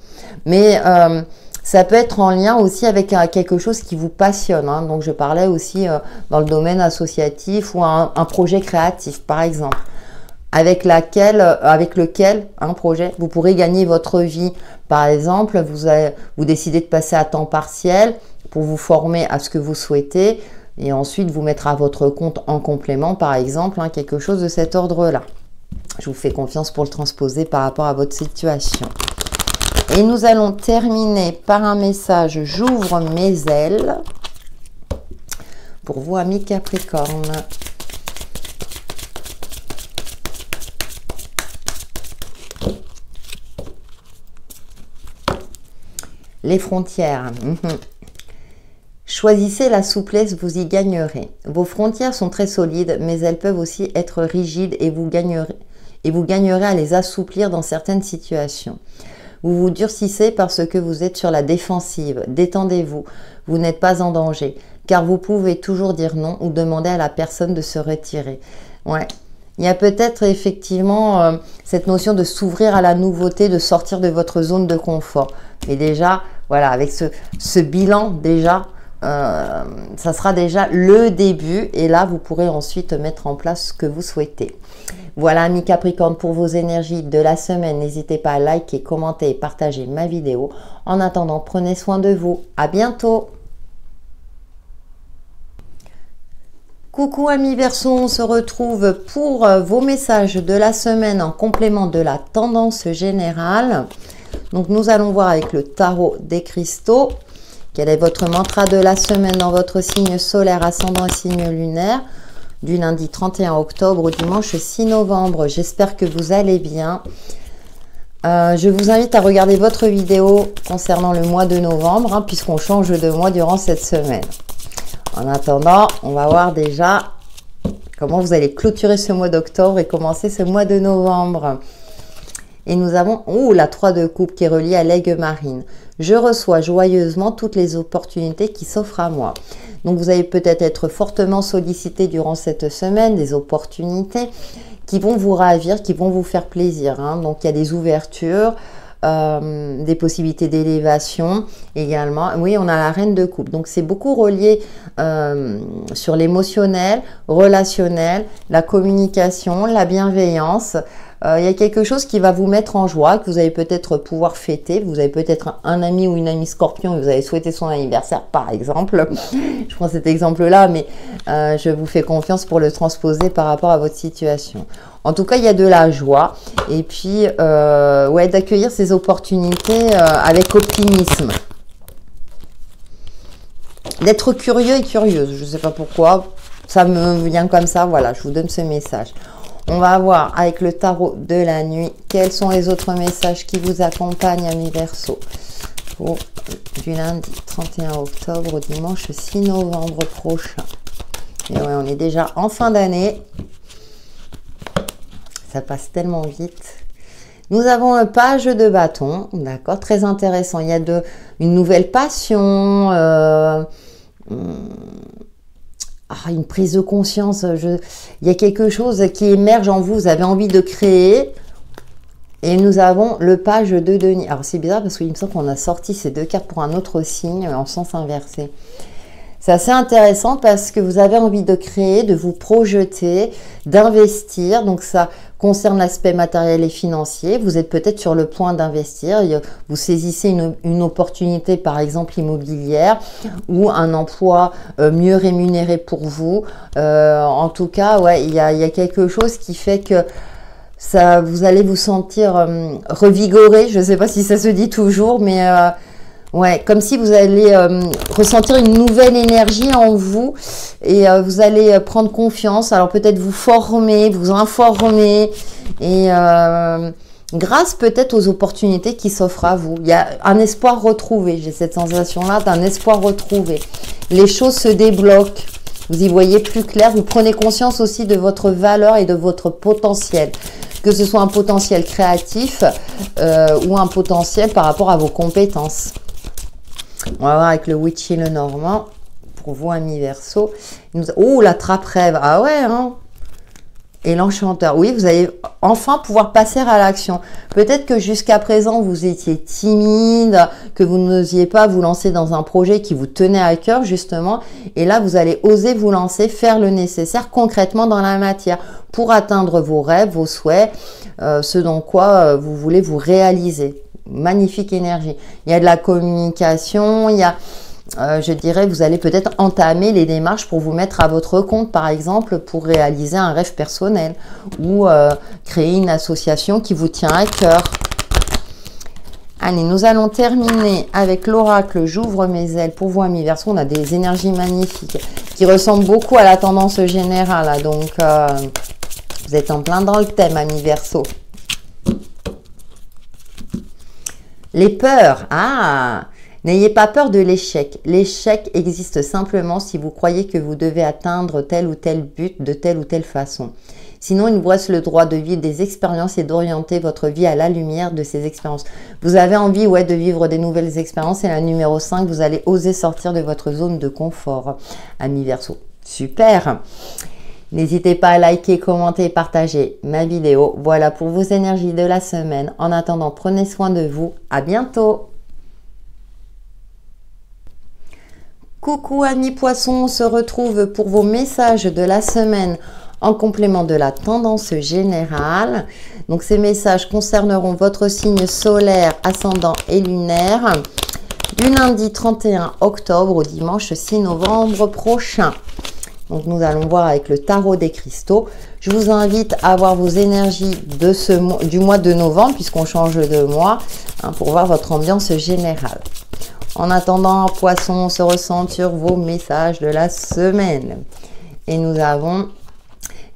Mais... ça peut être en lien aussi avec quelque chose qui vous passionne. Hein. Donc, je parlais aussi dans le domaine associatif ou un projet créatif, par exemple, avec lequel un projet, vous pourrez gagner votre vie. Par exemple, vous décidez de passer à temps partiel pour vous former à ce que vous souhaitez et ensuite vous mettre à votre compte en complément, par exemple, hein, quelque chose de cet ordre-là. Je vous fais confiance pour le transposer par rapport à votre situation. Et nous allons terminer par un message « J'ouvre mes ailes » pour vous, amis Capricorne. Les frontières. Choisissez la souplesse, vous y gagnerez. Vos frontières sont très solides, mais elles peuvent aussi être rigides et vous gagnerez à les assouplir dans certaines situations. Vous vous durcissez parce que vous êtes sur la défensive. Détendez-vous, vous n'êtes pas en danger, car vous pouvez toujours dire non ou demander à la personne de se retirer. Ouais. Il y a peut-être effectivement cette notion de s'ouvrir à la nouveauté, de sortir de votre zone de confort. Mais déjà, voilà, avec ce bilan déjà, ça sera déjà le début. Et là, vous pourrez ensuite mettre en place ce que vous souhaitez. Voilà, amis Capricorne, pour vos énergies de la semaine. N'hésitez pas à liker, commenter et partager ma vidéo. En attendant, prenez soin de vous. À bientôt. Coucou amis Verseau, on se retrouve pour vos messages de la semaine en complément de la tendance générale. Donc nous allons voir avec le tarot des cristaux, quel est votre mantra de la semaine dans votre signe solaire, ascendant et signe lunaire, du lundi 31 octobre au dimanche 6 novembre. J'espère que vous allez bien. Je vous invite à regarder votre vidéo concernant le mois de novembre, hein, puisqu'on change de mois durant cette semaine. En attendant, on va voir déjà comment vous allez clôturer ce mois d'octobre et commencer ce mois de novembre. Et nous avons la 3 de coupe qui est reliée à l'aigle marine. Je reçois joyeusement toutes les opportunités qui s'offrent à moi. Donc vous allez peut-être être fortement sollicité durant cette semaine, des opportunités qui vont vous ravir, qui vont vous faire plaisir. Hein. Donc il y a des ouvertures, des possibilités d'élévation également. Oui, on a la reine de coupe, donc c'est beaucoup relié sur l'émotionnel, relationnel, la communication, la bienveillance. Il y a quelque chose qui va vous mettre en joie, que vous allez peut-être pouvoir fêter. Vous avez peut-être un ami ou une amie scorpion et vous allez souhaiter son anniversaire, par exemple. Je prends cet exemple-là, mais je vous fais confiance pour le transposer par rapport à votre situation. En tout cas, il y a de la joie. Et puis, ouais, d'accueillir ces opportunités avec optimisme. D'être curieux et curieuse. Je ne sais pas pourquoi. Ça me vient comme ça. Voilà, je vous donne ce message. On va voir avec le tarot de la nuit quels sont les autres messages qui vous accompagnent, amis Verseau, pour du lundi 31 octobre au dimanche 6 novembre prochain. Et ouais, on est déjà en fin d'année. Ça passe tellement vite. Nous avons un page de bâton, d'accord, très intéressant. Il y a une nouvelle passion, une prise de conscience. Il y a quelque chose qui émerge en vous. Vous avez envie de créer. Et nous avons le page de denier. Alors c'est bizarre parce qu'il me semble qu'on a sorti ces deux cartes pour un autre signe en sens inversé. C'est assez intéressant parce que vous avez envie de créer, de vous projeter, d'investir. Donc ça concerne l'aspect matériel et financier. Vous êtes peut-être sur le point d'investir. Vous saisissez une opportunité, par exemple immobilière, ou un emploi mieux rémunéré pour vous. En tout cas, ouais, il y a quelque chose qui fait que ça, vous allez vous sentir revigoré. Je ne sais pas si ça se dit toujours, mais ouais, comme si vous allez ressentir une nouvelle énergie en vous et vous allez prendre confiance. Alors peut-être vous former, vous informer et grâce peut-être aux opportunités qui s'offrent à vous. Il y a un espoir retrouvé. J'ai cette sensation-là d'un espoir retrouvé. Les choses se débloquent. Vous y voyez plus clair. Vous prenez conscience aussi de votre valeur et de votre potentiel. Que ce soit un potentiel créatif ou un potentiel par rapport à vos compétences. On va voir avec le Witchy le Normand. Pour vous, amis Verseau. Oh, la trappe-rêve. Ah ouais, hein. Et l'enchanteur. Oui, vous allez enfin pouvoir passer à l'action. Peut-être que jusqu'à présent, vous étiez timide, que vous n'osiez pas vous lancer dans un projet qui vous tenait à cœur, justement. Et là, vous allez oser vous lancer, faire le nécessaire concrètement dans la matière pour atteindre vos rêves, vos souhaits, ce dans quoi vous voulez vous réaliser. Magnifique énergie. Il y a de la communication, il y a je dirais, vous allez peut-être entamer les démarches pour vous mettre à votre compte, par exemple, pour réaliser un rêve personnel ou créer une association qui vous tient à cœur. Allez, nous allons terminer avec l'oracle J'ouvre mes ailes pour vous, amis Verseau. On a des énergies magnifiques qui ressemblent beaucoup à la tendance générale. Donc, vous êtes en plein dans le thème, amis Verseau. Les peurs. Ah! N'ayez pas peur de l'échec. L'échec existe simplement si vous croyez que vous devez atteindre tel ou tel but de telle ou telle façon. Sinon, il vous reste le droit de vivre des expériences et d'orienter votre vie à la lumière de ces expériences. Vous avez envie, ouais, de vivre des nouvelles expériences. Et la numéro 5, vous allez oser sortir de votre zone de confort, amis Verseau. Super! N'hésitez pas à liker, commenter et partager ma vidéo. Voilà pour vos énergies de la semaine. En attendant, prenez soin de vous. À bientôt! Coucou amis poissons, on se retrouve pour vos messages de la semaine en complément de la tendance générale. Donc ces messages concerneront votre signe solaire, ascendant et lunaire du lundi 31 octobre au dimanche 6 novembre prochain. Donc nous allons voir avec le tarot des cristaux. Je vous invite à voir vos énergies de du mois de novembre puisqu'on change de mois pour voir votre ambiance générale. En attendant, poisson, on se ressent sur vos messages de la semaine. Et nous avons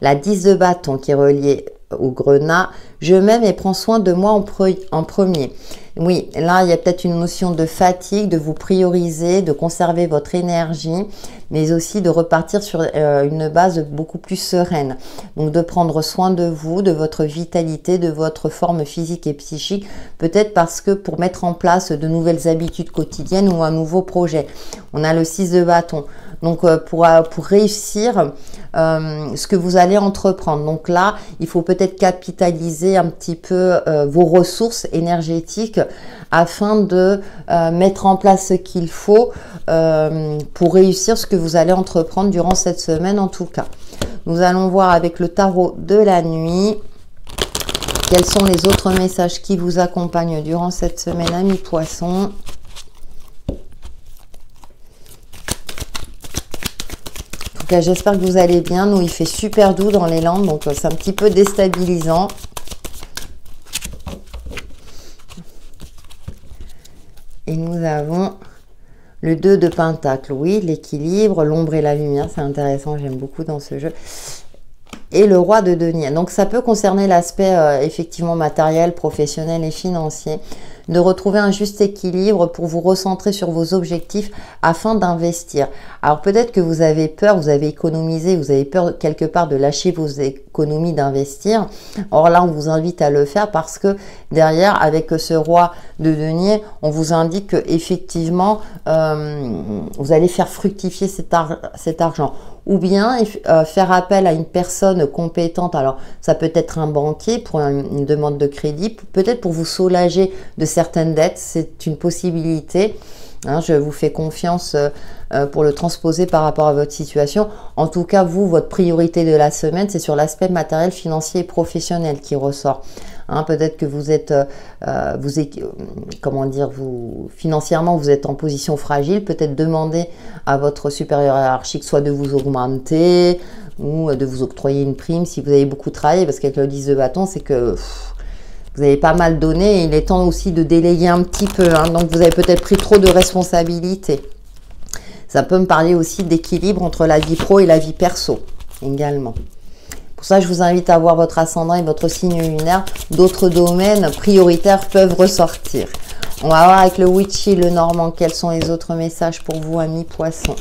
la 10 de bâton qui est reliée au grenat. Je m'aime et prends soin de moi en premier. Oui, là, il y a peut-être une notion de fatigue, de vous prioriser, de conserver votre énergie, mais aussi de repartir sur une base beaucoup plus sereine. Donc, de prendre soin de vous, de votre vitalité, de votre forme physique et psychique, peut-être parce que pour mettre en place de nouvelles habitudes quotidiennes ou un nouveau projet. On a le 6 de bâton. Donc, pour réussir ce que vous allez entreprendre. Donc là, il faut peut-être capitaliser un petit peu vos ressources énergétiques afin de mettre en place ce qu'il faut pour réussir ce que vous allez entreprendre durant cette semaine en tout cas. Nous allons voir avec le tarot de la nuit quels sont les autres messages qui vous accompagnent durant cette semaine, amis poissons. En tout cas, j'espère que vous allez bien. Nous, il fait super doux dans les Landes, donc c'est un petit peu déstabilisant. Et nous avons le 2 de Pentacle. Oui, l'équilibre, l'ombre et la lumière, c'est intéressant, j'aime beaucoup dans ce jeu. Et le roi de denier. Donc, ça peut concerner l'aspect effectivement matériel, professionnel et financier. De retrouver un juste équilibre pour vous recentrer sur vos objectifs afin d'investir. Alors peut-être que vous avez peur, vous avez économisé, vous avez peur quelque part de lâcher vos économies d'investir. Or là, on vous invite à le faire parce que derrière, avec ce roi de denier, on vous indique que effectivement, vous allez faire fructifier cet argent. Ou bien faire appel à une personne compétente. Alors, ça peut être un banquier pour une demande de crédit, peut-être pour vous soulager de certaines dettes, c'est une possibilité. Hein, je vous fais confiance pour le transposer par rapport à votre situation. En tout cas, vous, votre priorité de la semaine, c'est sur l'aspect matériel, financier et professionnel qui ressort. Hein, peut-être que vous êtes, comment dire, financièrement, vous êtes en position fragile. Peut-être demander à votre supérieur hiérarchique soit de vous augmenter ou de vous octroyer une prime si vous avez beaucoup travaillé. Parce qu'avec le 10 de bâton, c'est que vous avez pas mal donné et il est temps aussi de déléguer un petit peu. Hein, donc, vous avez peut-être pris trop de responsabilités. Ça peut me parler aussi d'équilibre entre la vie pro et la vie perso également. Pour ça, je vous invite à voir votre ascendant et votre signe lunaire. D'autres domaines prioritaires peuvent ressortir. On va voir avec le Witchy, le Normand, quels sont les autres messages pour vous, amis poissons.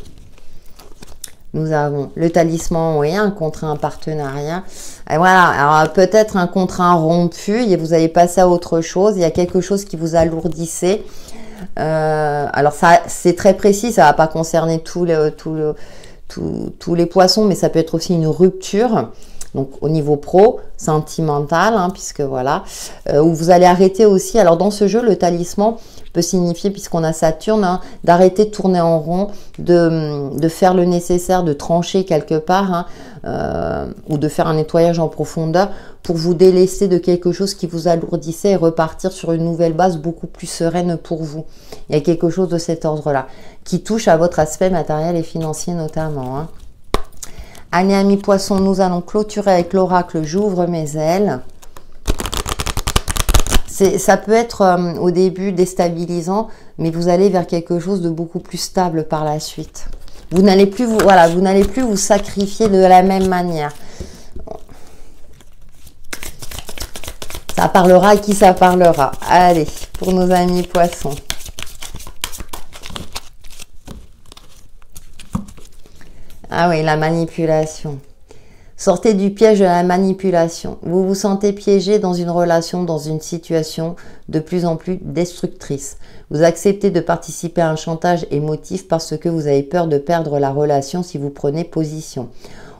Nous avons le talisman, oui, un contrat, un partenariat. Et voilà, alors peut-être un contrat rompu et vous allez passer à autre chose. Il y a quelque chose qui vous alourdissait. Alors, ça, c'est très précis, ça ne va pas concerner tous les poissons, mais ça peut être aussi une rupture. Donc au niveau pro, sentimental, hein, puisque voilà, où vous allez arrêter aussi. Alors dans ce jeu, le talisman peut signifier, puisqu'on a Saturne, hein, d'arrêter de tourner en rond, de faire le nécessaire, de trancher quelque part, hein, ou de faire un nettoyage en profondeur pour vous délaisser de quelque chose qui vous alourdissait et repartir sur une nouvelle base beaucoup plus sereine pour vous. Il y a quelque chose de cet ordre-là qui touche à votre aspect matériel et financier notamment, hein. Allez, amis poissons, nous allons clôturer avec l'oracle « J'ouvre mes ailes ». Ça peut être au début déstabilisant, mais vous allez vers quelque chose de beaucoup plus stable par la suite. Vous n'allez plus vous sacrifier de la même manière. Ça parlera à qui ça parlera. Allez, pour nos amis poissons. Ah oui, la manipulation. Sortez du piège de la manipulation. Vous vous sentez piégé dans une relation, dans une situation de plus en plus destructrice. Vous acceptez de participer à un chantage émotif parce que vous avez peur de perdre la relation si vous prenez position.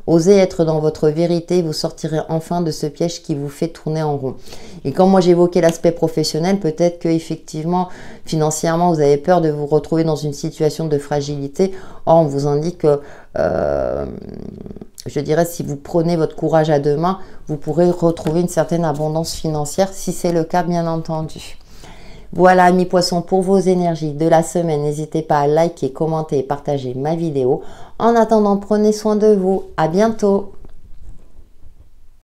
Osez être dans votre vérité, vous sortirez enfin de ce piège qui vous fait tourner en rond. Et quand moi j'évoquais l'aspect professionnel, peut-être que effectivement, financièrement, vous avez peur de vous retrouver dans une situation de fragilité. Or, on vous indique que, je dirais, si vous prenez votre courage à deux mains, vous pourrez retrouver une certaine abondance financière, si c'est le cas, bien entendu. Voilà, amis poissons, pour vos énergies de la semaine. N'hésitez pas à liker, commenter et partager ma vidéo. En attendant, prenez soin de vous. À bientôt.